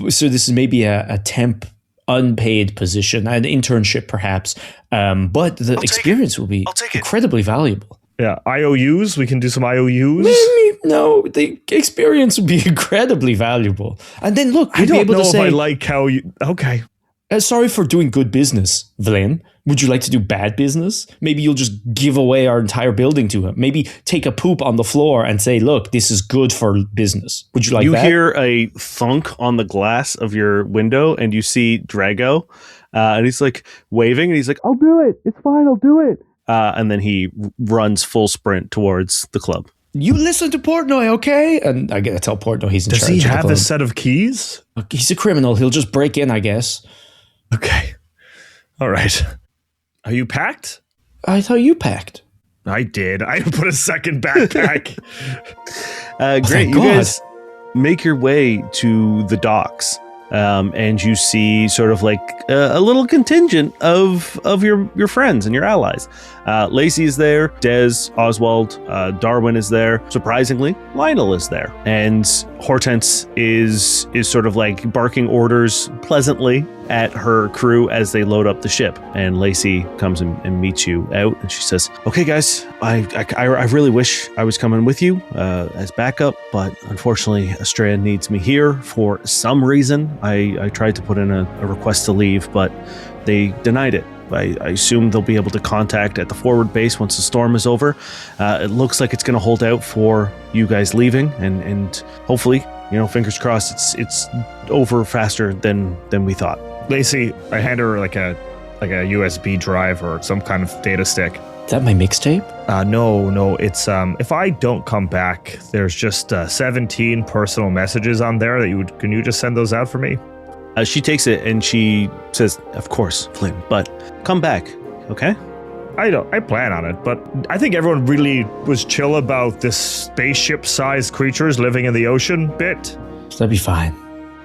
So this is maybe a temp unpaid position, an internship perhaps. But the experience will be incredibly valuable. Yeah, IOUs. We can do some IOUs. Maybe, no, the experience will be incredibly valuable. And then look, I we'll be able to say, I like how you... Okay. Sorry for doing good business, Vlyn. Would you like to do bad business? Maybe you'll just give away our entire building to him. Maybe take a poop on the floor and say, look, this is good for business. Would you like that? You hear a thunk on the glass of your window, and you see Drago, and he's like waving, and he's like, I'll do it. It's fine. I'll do it. And then he runs full sprint towards the club. You listen to Portnoy, okay? And I gotta tell Portnoy he's in charge. Does he have a set of keys? He's a criminal. He'll just break in, I guess. Okay. All right. Are you packed? I thought you packed. I did. I put a second backpack. Great. You guys make your way to the docks. And you see sort of like a little contingent of your friends and your allies. Lacey is there, Des, Oswald, Darwin is there. Surprisingly, Lionel is there. And Hortense is sort of like barking orders pleasantly at her crew as they load up the ship. And Lacey comes and meets you out, and she says, okay guys, I really wish I was coming with you as backup, but unfortunately Astraea needs me here for some reason. I tried to put in a request to leave, but they denied it. I assume they'll be able to contact at the forward base once the storm is over. It looks like it's going to hold out for you guys leaving, and hopefully, fingers crossed, it's over faster than we thought. Lacey, I hand her like a USB drive or some kind of data stick. Is that my mixtape? No. It's if I don't come back, there's just 17 personal messages on there that can you just send those out for me? She takes it and she says, of course, Vlyn, but come back, okay? I plan on it, but I think everyone really was chill about this spaceship-sized creatures living in the ocean bit. That'd be fine.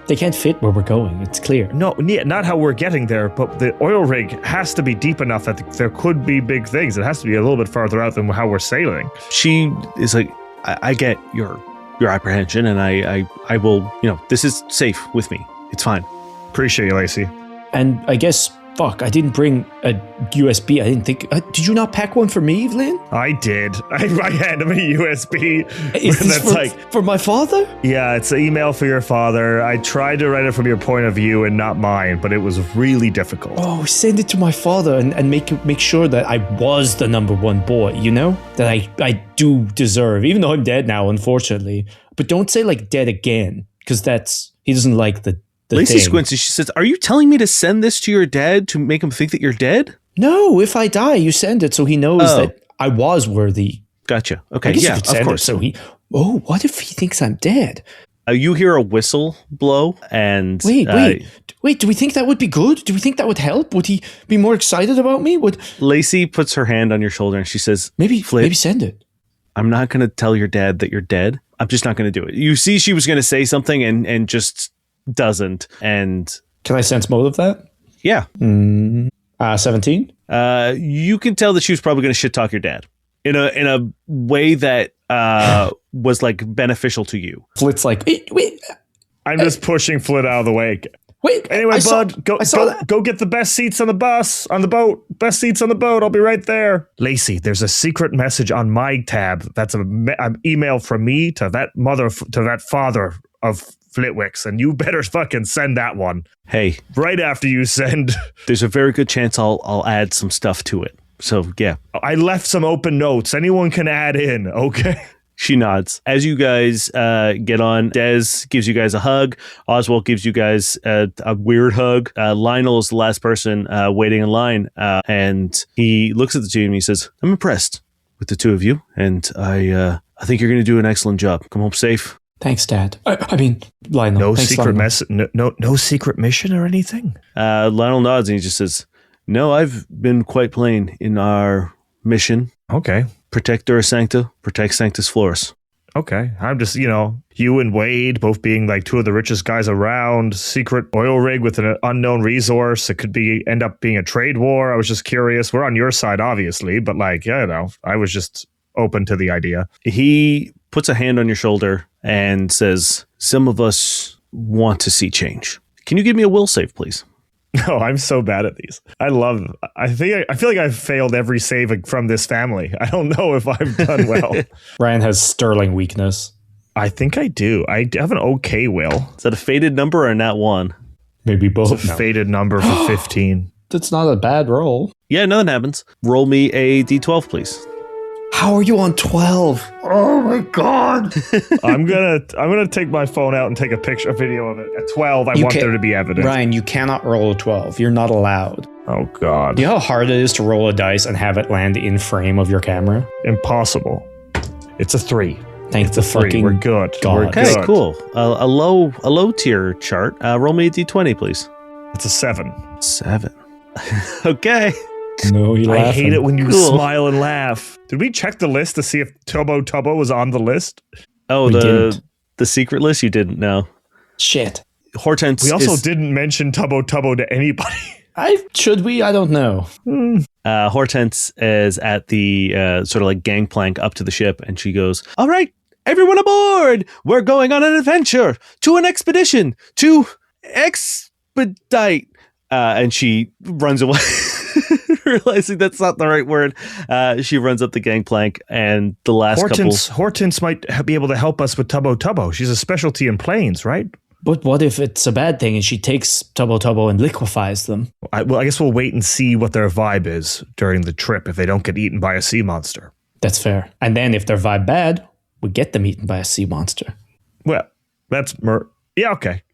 They can't fit where we're going, it's clear. No, not how we're getting there, but the oil rig has to be deep enough that there could be big things. It has to be a little bit farther out than how we're sailing. She is like, I get your apprehension, and I will, this is safe with me. It's fine. Appreciate you, Lacey. And I guess, fuck, I didn't bring a USB. I didn't think... did you not pack one for me, Vlyn? I did. I handed him a USB. Is this for my father? Yeah, it's an email for your father. I tried to write it from your point of view and not mine, but it was really difficult. Oh, send it to my father and make sure that I was the number one boy, you know? That I do deserve, even though I'm dead now, unfortunately. But don't say, like, dead again, because he doesn't like the Lacey thing. squints and she says, are you telling me to send this to your dad to make him think that you're dead? No, if I die, you send it so he knows that I was worthy. Gotcha. Okay, I guess yeah, you could send of course. It so what if he thinks I'm dead? You hear a whistle blow and... Wait, do we think that would be good? Do we think that would help? Would he be more excited about me? Lacey puts her hand on your shoulder and she says, maybe Flit, send it. I'm not going to tell your dad that you're dead. I'm just not going to do it. You see she was going to say something and just doesn't. And can I sense mode of that? Yeah. 17? You can tell that she was probably going to shit talk your dad in a way that was like beneficial to you. Flit's like, wait. I'm just pushing Flit out of the way. Wait. Anyway, bud, go get the best seats on the bus, on the boat. Best seats on the boat. I'll be right there. Lacey, there's a secret message on my tab. That's an email from me to that father of Flitwicks, and you better fucking send that one. Hey, right after you send. There's a very good chance I'll add some stuff to it. So yeah, I left some open notes. Anyone can add in. Okay. She nods. As you guys get on, Des gives you guys a hug. Oswald gives you guys a weird hug. Lionel is the last person waiting in line, and he looks at the two of you and he says, "I'm impressed with the two of you, and I think you're going to do an excellent job. Come home safe." Thanks, Dad. I mean, Lionel. No Thanks, secret Lionel. no secret mission or anything? Lionel nods and he just says, "No, I've been quite plain in our mission. Okay. Protect Dhura Sancta, protect Sanctis Floris." Okay. I'm just, you and Wade both being like two of the richest guys around, secret oil rig with an unknown resource. It could end up being a trade war. I was just curious. We're on your side, obviously, but I was just open to the idea. He puts a hand on your shoulder and says, "Some of us want to see change. Can you give me a will save, please?" No, I'm so bad at these. I feel like I've failed every save from this family. I don't know if I've done well. Ryan has sterling weakness. I think I do. I have an okay will. Is that a fated number or a nat 1? Maybe both. It's a fated number for 15. That's not a bad roll. Yeah, nothing happens. Roll me a d12, please. How are you on 12? Oh my god! I'm gonna take my phone out and take a video of it. At 12, I want there to be evidence. Ryan, you cannot roll a 12. You're not allowed. Oh god! Do you know how hard it is to roll a dice and have it land in frame of your camera? Impossible. It's a 3. Thank the fucking We're good. God. We're Okay, good. cool. A low tier chart. Roll me a d20, please. It's a 7. 7. Okay. No, you I hate it when you smile and laugh. Did we check the list to see if Tubbo was on the list? Oh, the secret list? You didn't know. Shit. Hortense. We also didn't mention Tubbo to anybody. Should we? I don't know. Hortense is at the sort of like gangplank up to the ship, and she goes, "All right, everyone aboard! We're going on an adventure, to an expedition, to expedite." And she runs away, realizing that's not the right word. She runs up the gangplank, and the last Hortense might be able to help us with Tubbo. She's a specialty in planes, right? But what if it's a bad thing and she takes Tubbo and liquefies them? I guess we'll wait and see what their vibe is during the trip if they don't get eaten by a sea monster. That's fair. And then if their vibe bad, we get them eaten by a sea monster. Well, that's yeah, okay.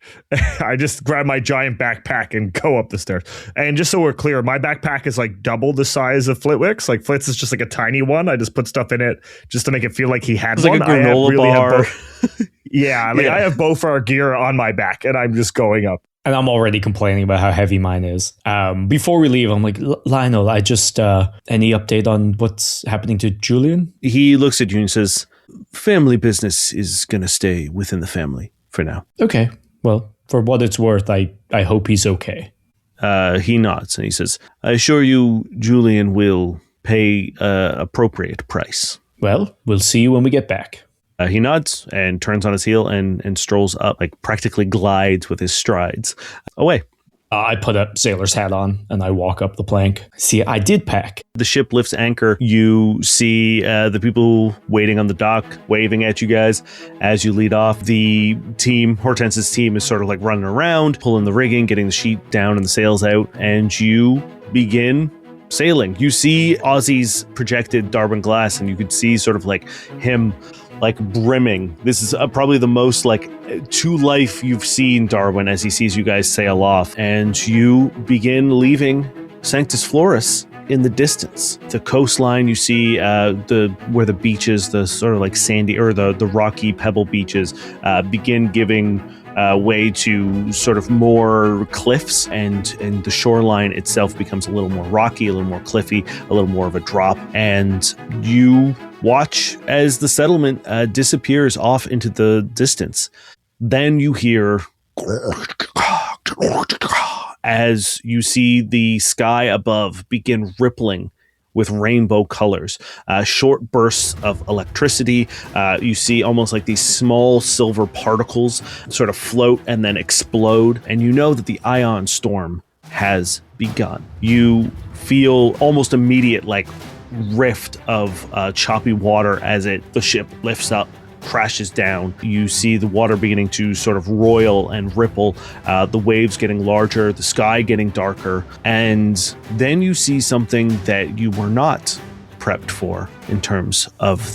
I just grab my giant backpack and go up the stairs. And just so we're clear, my backpack is like double the size of Flitwick's. Like Flit's is just like a tiny one. I just put stuff in it just to make it feel like he had one. Like a granola bar. Yeah, I have both our gear on my back and I'm just going up. And I'm already complaining about how heavy mine is. Before we leave, I'm like, Lionel, any update on what's happening to Julian? He looks at you and says, "Family business is going to stay within the family for now." Okay. Well, for what it's worth, I hope he's okay. He nods and he says, "I assure you, Julian will pay appropriate price." Well, we'll see you when we get back. He nods and turns on his heel and strolls up, like practically glides with his strides away. I put a sailor's hat on and I walk up the plank. See, I did pack. The ship lifts anchor. You see the people waiting on the dock, waving at you guys as you lead off. The team, Hortense's team, is sort of like running around, pulling the rigging, getting the sheet down and the sails out, and you begin sailing. You see Ozzy's projected Darwin glass, and you could see sort of like him like brimming. This is probably the most like to life you've seen Darwin as he sees you guys sail off, and you begin leaving Sanctis Floris in the distance. The coastline, you see where the beaches, the sort of like sandy or the rocky pebble beaches begin giving way to sort of more cliffs, and the shoreline itself becomes a little more rocky, a little more cliffy, a little more of a drop, and you watch as the settlement disappears off into the distance. Then you hear as you see the sky above begin rippling with rainbow colors, short bursts of electricity. You see almost like these small silver particles sort of float and then explode, and you know that the ion storm has begun. You feel almost immediate like rift of choppy water as the ship lifts up, crashes down. You see the water beginning to sort of roil and ripple, the waves getting larger, the sky getting darker, and then you see something that you were not prepped for in terms of